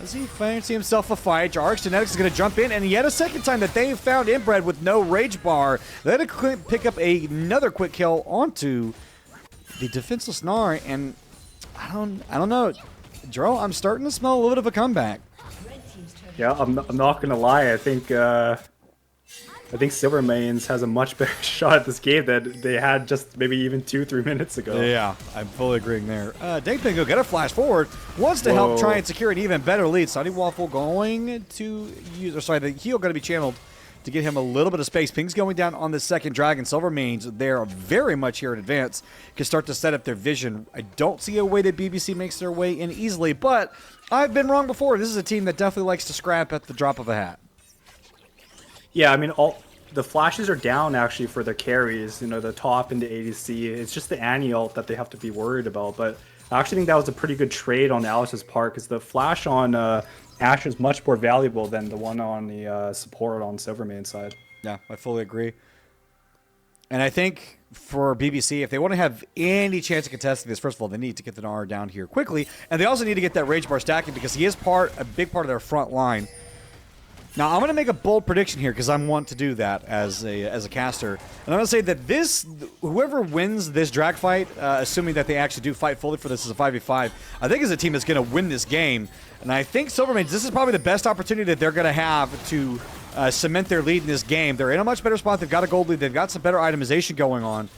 does he fancy himself a fight? RX Genetics is going to jump in, and yet a second time that they've found Inbred with no rage bar. They're going to pick up another quick kill onto the defenseless Gnar, and I don't know. Jero, I'm starting to smell a little bit of a comeback. Yeah, I'm not gonna lie. I think Silvermanes has a much better shot at this game than they had just maybe even 2-3 minutes ago. Yeah, I'm fully agreeing there. Dangpingo got a flash forward, wants to help try and secure an even better lead. Sunny Waffle going to use, or sorry, the heal going to be channeled to get him a little bit of space. Ping's going down on the second dragon. Silvermanes, they're very much here in advance, can start to set up their vision. I don't see a way that BBC makes their way in easily, but I've been wrong before. This is a team that definitely likes to scrap at the drop of a hat. Yeah, I mean, all the flashes are down actually for their carries, you know, the top and the ADC. It's just the anti-ult that they have to be worried about, but I actually think that was a pretty good trade on Alice's part because the flash on Ashe is much more valuable than the one on the support on Silvermane's side. Yeah, I fully agree. And I think for BBC, if they want to have any chance of contesting this, first of all, they need to get the Gnar down here quickly. And they also need to get that Rage Bar stacking because he is a big part of their front line. Now, I'm going to make a bold prediction here because I'm want to do that as a caster. And I'm going to say that whoever wins this drag fight, assuming that they actually do fight fully for this as a 5v5, I think is a team that's going to win this game. And I think Silvermaids, this is probably the best opportunity that they're going to have to cement their lead in this game. They're in a much better spot. They've got a gold lead. They've got some better itemization going on.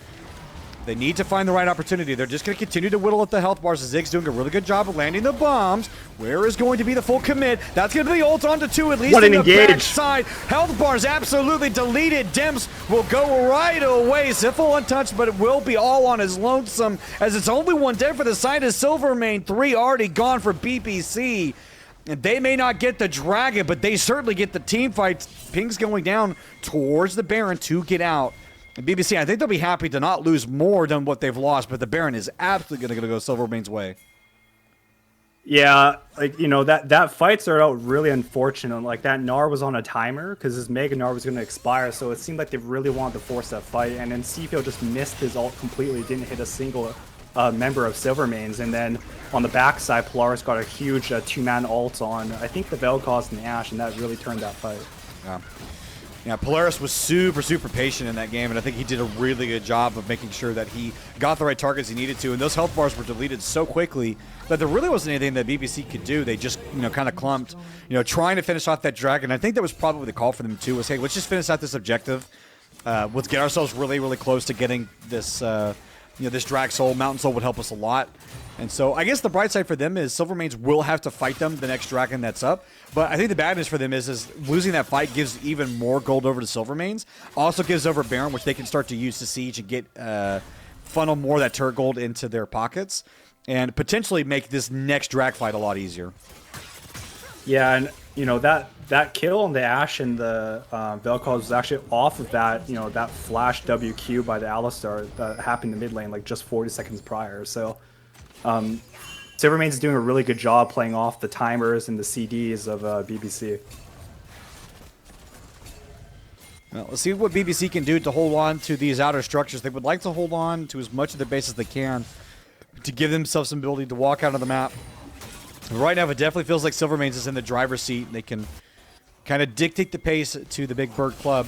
They need to find the right opportunity. They're just going to continue to whittle at the health bars. Zig's doing a really good job of landing the bombs. Where is going to be the full commit? That's going to be the ult onto 2, at least what in the engage. backside. Health bars absolutely deleted. Dems will go right away. Ziffle untouched, but it will be all on his lonesome as it's only one dead for the side of Silvermane. 3 already gone for BBC. And they may not get the Dragon, but they certainly get the team fight. Ping's going down towards the Baron to get out. And BBC, I think they'll be happy to not lose more than what they've lost, but the Baron is absolutely going to go Silvermane's way. Yeah, like, you know, that fight started out really unfortunate. Like, that Gnar was on a timer because his Mega Gnar was going to expire, so it seemed like they really wanted to force that fight. And then Cfio just missed his ult completely, didn't hit a single member of Silvermane's. And then on the backside, Polaris got a huge 2-man ult on, I think, the Vel'Koz and the Ashe, and that really turned that fight. Yeah. Yeah, Polaris was super, super patient in that game, and I think he did a really good job of making sure that he got the right targets he needed to, and those health bars were deleted so quickly that there really wasn't anything that BBC could do. They just, you know, kind of clumped, you know, trying to finish off that Dragon. I think that was probably the call for them, too, was, hey, let's just finish out this objective. Let's get ourselves really, really close to getting this, this Drag Soul. Mountain Soul would help us a lot. And so I guess the bright side for them is Silvermanes will have to fight them the next Dragon that's up. But I think the bad news for them is losing that fight gives even more gold over to Silvermanes. Also gives over Baron, which they can start to use to siege and get funnel more of that turret gold into their pockets. And potentially make this next drag fight a lot easier. Yeah, and you know, that kill on the Ashe and the Vel'Koz was actually off of that, you know, that flash WQ by the Alistar that happened in the mid lane like just 40 seconds prior. So Silvermane's is doing a really good job playing off the timers and the CDs of BBC. Well, let's see what BBC can do to hold on to these outer structures. They would like to hold on to as much of their base as they can to give themselves some ability to walk out of the map. Right now, it definitely feels like Silvermanes is in the driver's seat. They can kind of dictate the pace to the Big Bird Club.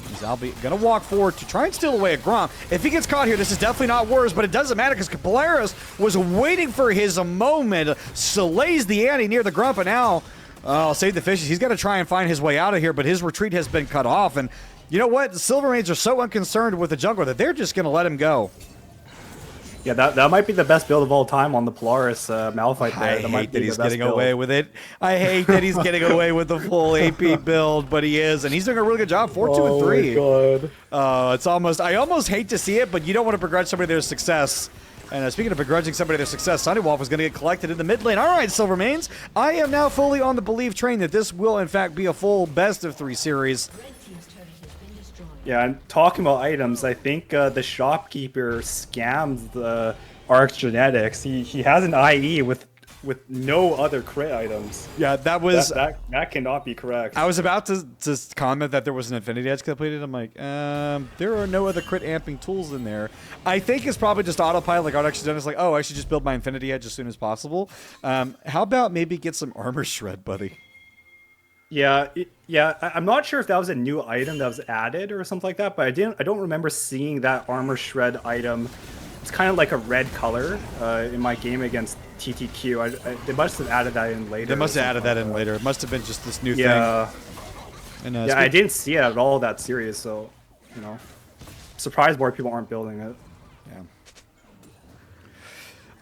He's going to walk forward to try and steal away a Gromp. If he gets caught here, this is definitely not worse, but it doesn't matter because Polaris was waiting for his moment. Slays the Annie near the Gromp, and now I'll save the fishes. He's got to try and find his way out of here, but his retreat has been cut off. And you know what? The Silvermanes are so unconcerned with the jungler that they're just going to let him go. Yeah, that might be the best build of all time on the Polaris Malphite there. I hate that he's getting away with it. I hate that he's getting away with the full AP build, but he is, and he's doing a really good job. 4-2 and 3. Oh my god. It's almost. I almost hate to see it, but you don't want to begrudge somebody their success. And speaking of begrudging somebody their success, Sunnywolf is going to get collected in the mid lane. All right, Silvermanes, I am now fully on the belief train that this will in fact be a full best of 3 series. Yeah, and talking about items, I think the shopkeeper scammed the Arc's genetics. He has an IE with no other crit items. Yeah, that was that cannot be correct. I was about to comment that there was an Infinity Edge completed. I'm like, there are no other crit amping tools in there. I think it's probably just autopilot. Like Arc's genetics, like, oh, I should just build my Infinity Edge as soon as possible. How about maybe get some armor shred, buddy? Yeah, I'm not sure if that was a new item that was added or something like that, but I don't remember seeing that armor shred item. It's kind of like a red color in my game against TTQ. They must have added that in later. They must have added that in later. It must have been just this new thing. And, yeah, I didn't see it at all that series, so, you know, surprised more people aren't building it. Yeah.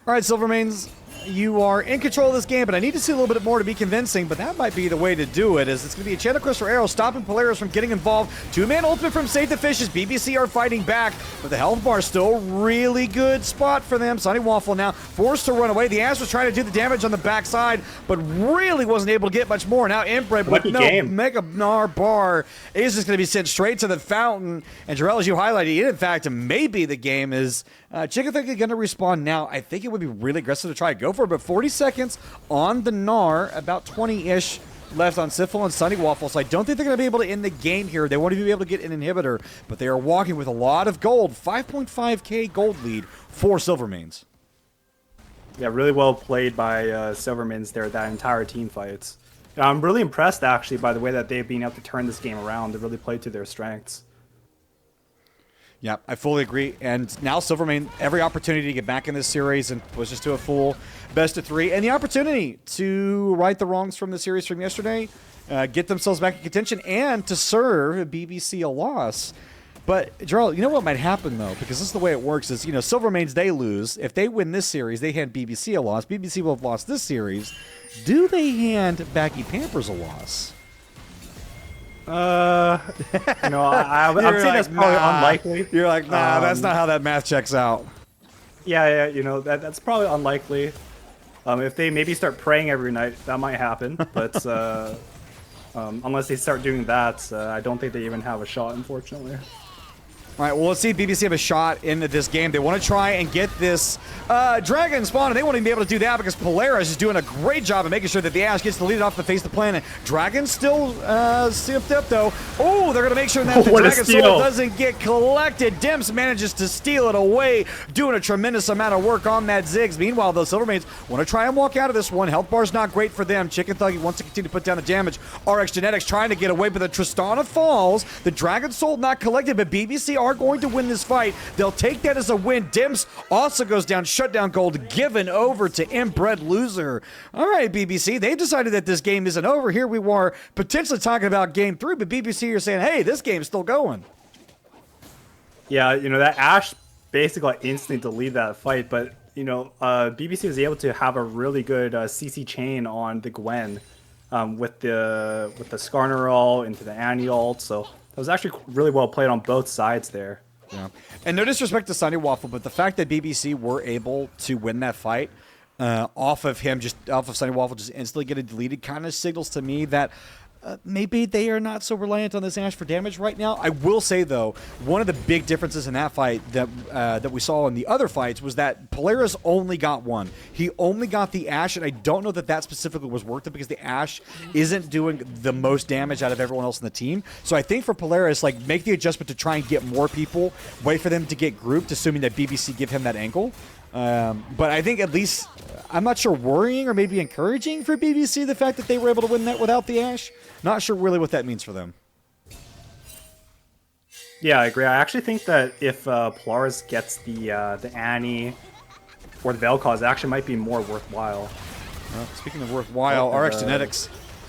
All right, Silvermanes. You are in control of this game, but I need to see a little bit more to be convincing, but that might be the way to do it, as it's going to be a Channel Crystal Arrow stopping Polaris from getting involved. 2-man ultimate from Save the Fishes. BBC are fighting back, but the health bar still really good spot for them. Sunny Waffle now forced to run away. The Ash was trying to do the damage on the backside, but really wasn't able to get much more. Now Inbred with no Mega Gnar bar is just going to be sent straight to the fountain. And Gyrelle, as you highlighted, in fact, maybe the game is Chicken Think going to respawn now. I think it would be really aggressive to try to go for it, but 40 seconds on the Gnar, about 20-ish left on Sifl and Sunny Waffle, so I don't think they're going to be able to end the game here. They won't even be able to get an inhibitor, but they are walking with a lot of gold. 5.5k gold lead for Silvermanes. Yeah, really well played by Silvermanes there, that entire team fights. And I'm really impressed, actually, by the way that they've been able to turn this game around. They really played to their strengths. Yeah, I fully agree. And now Silvermane, every opportunity to get back in this series and push us to a full best of 3. And the opportunity to right the wrongs from the series from yesterday, get themselves back in contention, and to serve BBC a loss. But, Gyrelle, you know what might happen, though? Because this is the way it works is, Silvermanes, they lose. If they win this series, they hand BBC a loss. BBC will have lost this series. Do they hand Backy Pampers a loss? I'm saying that's probably unlikely. You're like, nah, that's not how that math checks out. Yeah, that's probably unlikely. If they maybe start praying every night, that might happen. But unless they start doing that, I don't think they even have a shot, unfortunately. All right, well, let's see if BBC have a shot into this game. They want to try and get this dragon spawn, and they won't even be able to do that because Polaris is doing a great job of making sure that the Ash gets to lead it off the face of the planet. Dragon still zipped up, though. Oh, they're going to make sure that the Dragon Soul doesn't get collected. Dimps manages to steal it away, doing a tremendous amount of work on that Ziggs. Meanwhile, the Silvermanes want to try and walk out of this one. Health bar's not great for them. Chicken Thuggy wants to continue to put down the damage. RX Genetics trying to get away, but the Tristana falls. The Dragon Soul not collected, but BBC are going to win this fight. They'll take that as a win. Dimps also goes down. Shutdown gold given over to Inbred Loser. All right, BBC, they've decided that this game isn't over. Here we were potentially talking about game 3, but BBC are saying, hey, this game's still going. Yeah, that Ash basically instantly deleted that fight, but, BBC was able to have a really good CC chain on the Gwen with the Skarner into the Annie ult, so it was actually really well played on both sides there. Yeah. And no disrespect to Sunny Waffle, but the fact that BBC were able to win that fight off of Sunny Waffle just instantly getting deleted kind of signals to me that maybe they are not so reliant on this Ash for damage right now. I will say, though, one of the big differences in that fight that we saw in the other fights was that Polaris only got one. He only got the Ash, and I don't know that specifically was worth it because the Ash isn't doing the most damage out of everyone else in the team. So I think for Polaris, make the adjustment to try and get more people, wait for them to get grouped, assuming that BBC give him that angle. But I think at least, I'm not sure worrying or maybe encouraging for BBC the fact that they were able to win that without the Ash. Not sure really what that means for them. Yeah, I agree. I actually think that if Polaris gets the Annie or the Vel'Koz, it actually might be more worthwhile. Well, speaking of worthwhile, RX Genetics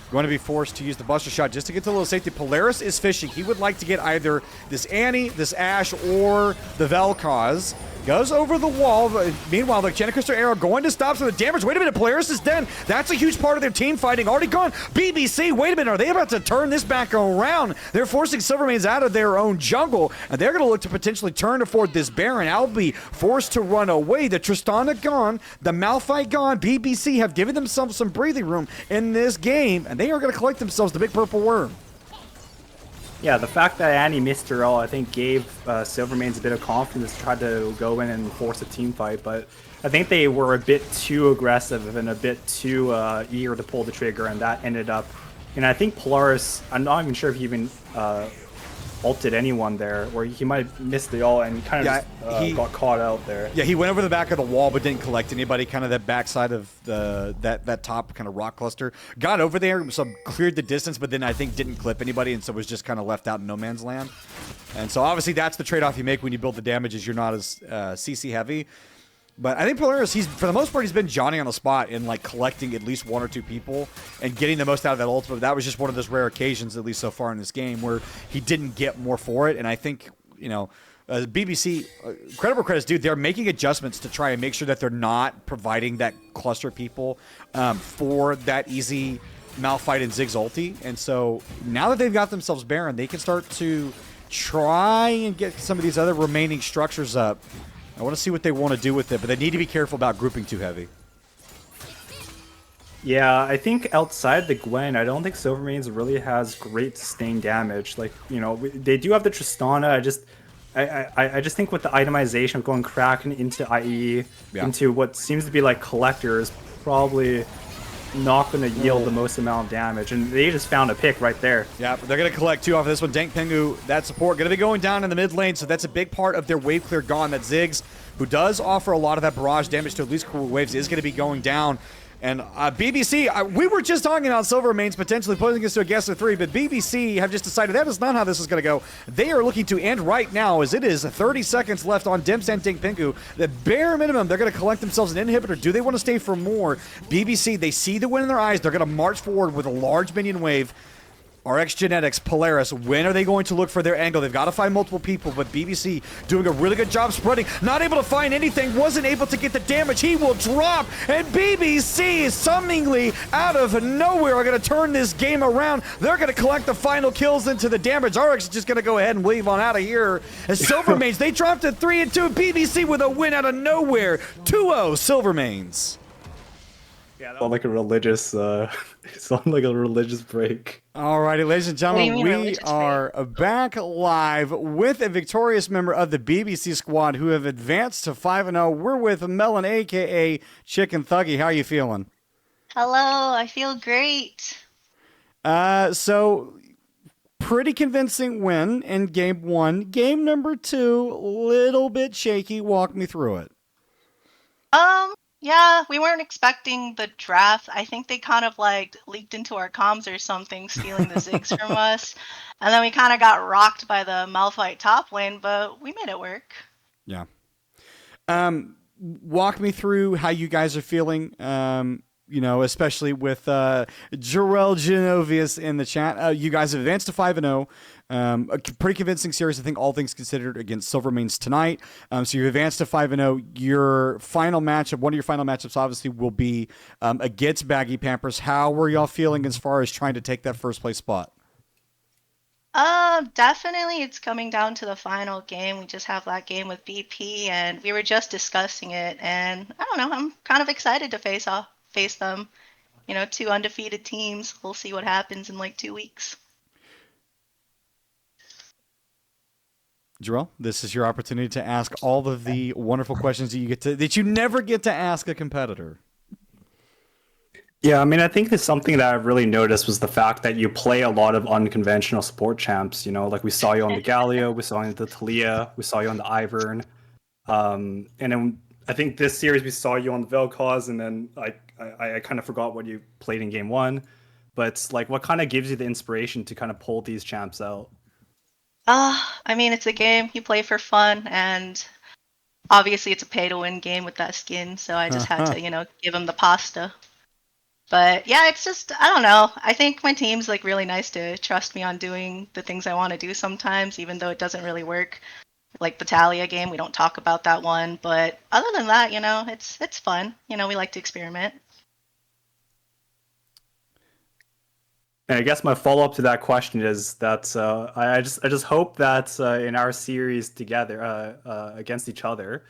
going to be forced to use the Buster Shot just to get to a little safety. Polaris is fishing. He would like to get either this Annie, this Ash, or the Vel'Koz. Goes over the wall. Meanwhile, the Crystal Arrow going to stop some of the damage. Wait a minute, Polaris is dead. That's a huge part of their team fighting. Already gone. BBC, wait a minute. Are they about to turn this back around? They're forcing Silvermanes out of their own jungle, and they're going to look to potentially turn toward this Baron. Albie forced to run away. The Tristana gone. The Malphite gone. BBC have given themselves some breathing room in this game, and they are going to collect themselves the big purple worm. Yeah, the fact that Annie missed her all, I think, gave Silvermanes a bit of confidence to try to go in and force a team fight, but I think they were a bit too aggressive and a bit too eager to pull the trigger, and that ended up... And I think Polaris, I'm not even sure if he even ulted anyone there, or he might have missed the ult and kind of he got caught out there. Yeah, he went over the back of the wall but didn't collect anybody, kind of that backside of that top kind of rock cluster. Got over there, so cleared the distance, but then I think didn't clip anybody, and so was just kind of left out in no man's land. And so obviously that's the trade-off you make when you build the damage, is you're not as CC heavy. But I think Polaris, for the most part, he's been Johnny on the spot in collecting at least one or two people and getting the most out of that ult. But that was just one of those rare occasions, at least so far in this game, where he didn't get more for it. And I think, BBC, credit where credit's due, they're making adjustments to try and make sure that they're not providing that cluster of people for that easy Malphite and Ziggs ulti. And so now that they've got themselves Baron, they can start to try and get some of these other remaining structures up. I want to see what they want to do with it, but they need to be careful about grouping too heavy. Yeah, I think outside the Gwen, I don't think Silvermanes really has great sustained damage. They do have the Tristana. I just think with the itemization going Kraken into IE, into what seems to be collectors, probably, not going to yield the most amount of damage, and they just found a pick right there. Yeah, they're going to collect 2 off of this one. Dank Pengu, that support, going to be going down in the mid lane, so that's a big part of their wave clear gone. That Ziggs, who does offer a lot of that barrage damage to at least cool waves, is going to be going down. And BBC, we were just talking about Silvermane's potentially putting us to a guess of 3, but BBC have just decided that is not how this is going to go. They are looking to end right now, as it is 30 seconds left on Dimps and Dank Pengu. The bare minimum, they're going to collect themselves an inhibitor. Do they want to stay for more? BBC, they see the win in their eyes. They're going to march forward with a large minion wave. RX Genetics, Polaris, when are they going to look for their angle? They've got to find multiple people, but BBC doing a really good job spreading. Not able to find anything, wasn't able to get the damage. He will drop, and BBC, seemingly out of nowhere, are going to turn this game around. They're going to collect the final kills into the damage. RX is just going to go ahead and leave on out of here. As Silvermanes, they dropped to 3-2. BBC with a win out of nowhere. 2-0 Silvermanes. Yeah, that was like a religious, it sounded like a religious break. Alrighty, ladies and gentlemen, we religious are back live with a victorious member of the BBC squad who have advanced to 5-0. We're with Melon, a.k.a. Chicken Thuggy. How are you feeling? Hello, I feel great. So, pretty convincing win in game 1. Game number 2, little bit shaky. Walk me through it. Yeah, we weren't expecting the draft. I think they kind of like leaked into our comms or something, stealing the Ziggs from us. And then we kind of got rocked by the Malphite top lane, but we made it work. Yeah. Walk me through how you guys are feeling, especially with Gyrelle Jenovius in the chat. You guys have advanced to 5-0. A pretty convincing series, I think, all things considered, against Silvermanes tonight. So you've advanced to 5-0. Your final matchup, one of your final matchups, obviously, will be against Baggy Pampers. How were y'all feeling as far as trying to take that first place spot? Definitely it's coming down to the final game. We just have that game with BP, and we were just discussing it. And I don't know, I'm kind of excited to face them. 2 undefeated teams. We'll see what happens in like 2 weeks. Gyrelle, this is your opportunity to ask all of the wonderful questions that you never get to ask a competitor. Yeah, I mean, I think there's something that I've really noticed was the fact that you play a lot of unconventional support champs. Like we saw you on the Galio, we saw you on the Talia, we saw you on the Ivern, and then I think this series we saw you on the Vel'Koz, and then I kind of forgot what you played in game 1. But like, what kind of gives you the inspiration to kind of pull these champs out? I mean, it's a game you play for fun, and obviously it's a pay-to-win game with that skin, so I just had to, give him the pasta. But yeah, it's just, I don't know. I think my team's like really nice to trust me on doing the things I want to do sometimes, even though it doesn't really work. Like the Talia game, we don't talk about that one, but other than that, it's fun. We like to experiment. And I guess my follow-up to that question is that I just hope that in our series together against each other,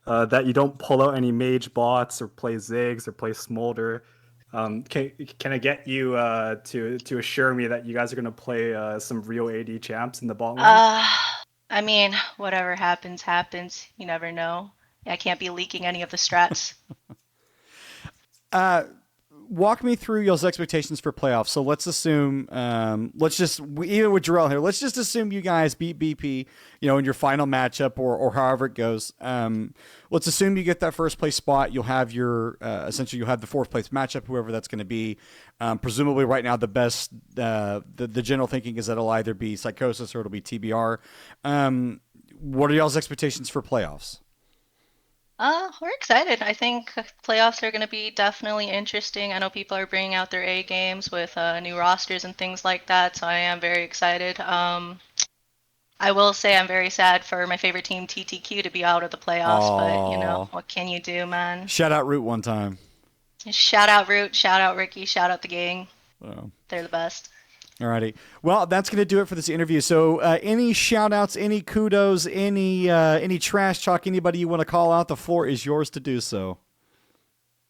that you don't pull out any mage bots or play Ziggs or play Smolder. Can I get you to assure me that you guys are going to play some real AD champs in the bot lane? I mean, whatever happens, happens. You never know. I can't be leaking any of the strats. Walk me through y'all's expectations for playoffs. So let's assume, even with Gyrelle here, let's just assume you guys beat BP, in your final matchup or however it goes. Let's assume you get that first place spot. You'll have your, essentially you'll have the 4th place matchup, whoever that's going to be. Presumably right now the best, the general thinking is that it'll either be Psychosis or it'll be TBR. What are y'all's expectations for playoffs? We're excited. I think playoffs are going to be definitely interesting. I know people are bringing out their A games with new rosters and things like that, so I am very excited. I will say I'm very sad for my favorite team, TTQ, to be out of the playoffs, but what can you do, man? Shout out Root one time. Shout out Root, shout out Ricky, shout out the gang. Oh. They're the best. Alrighty. Well, that's going to do it for this interview. So any shout-outs, any kudos, any trash talk, anybody you want to call out, the floor is yours to do so.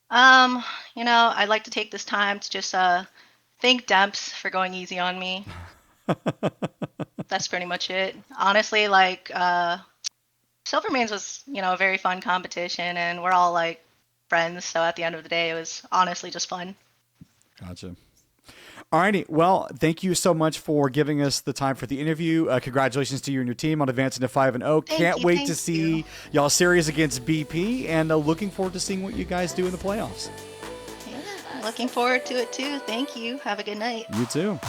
I'd like to take this time to just thank Demps for going easy on me. That's pretty much it. Honestly, Silvermanes was, a very fun competition, and we're all, friends, so at the end of the day, it was honestly just fun. Gotcha. Alrighty. Well, thank you so much for giving us the time for the interview. Congratulations to you and your team on advancing to 5-0. Can't wait to see y'all series against BP, and looking forward to seeing what you guys do in the playoffs. Yeah, looking forward to it too. Thank you. Have a good night. You too.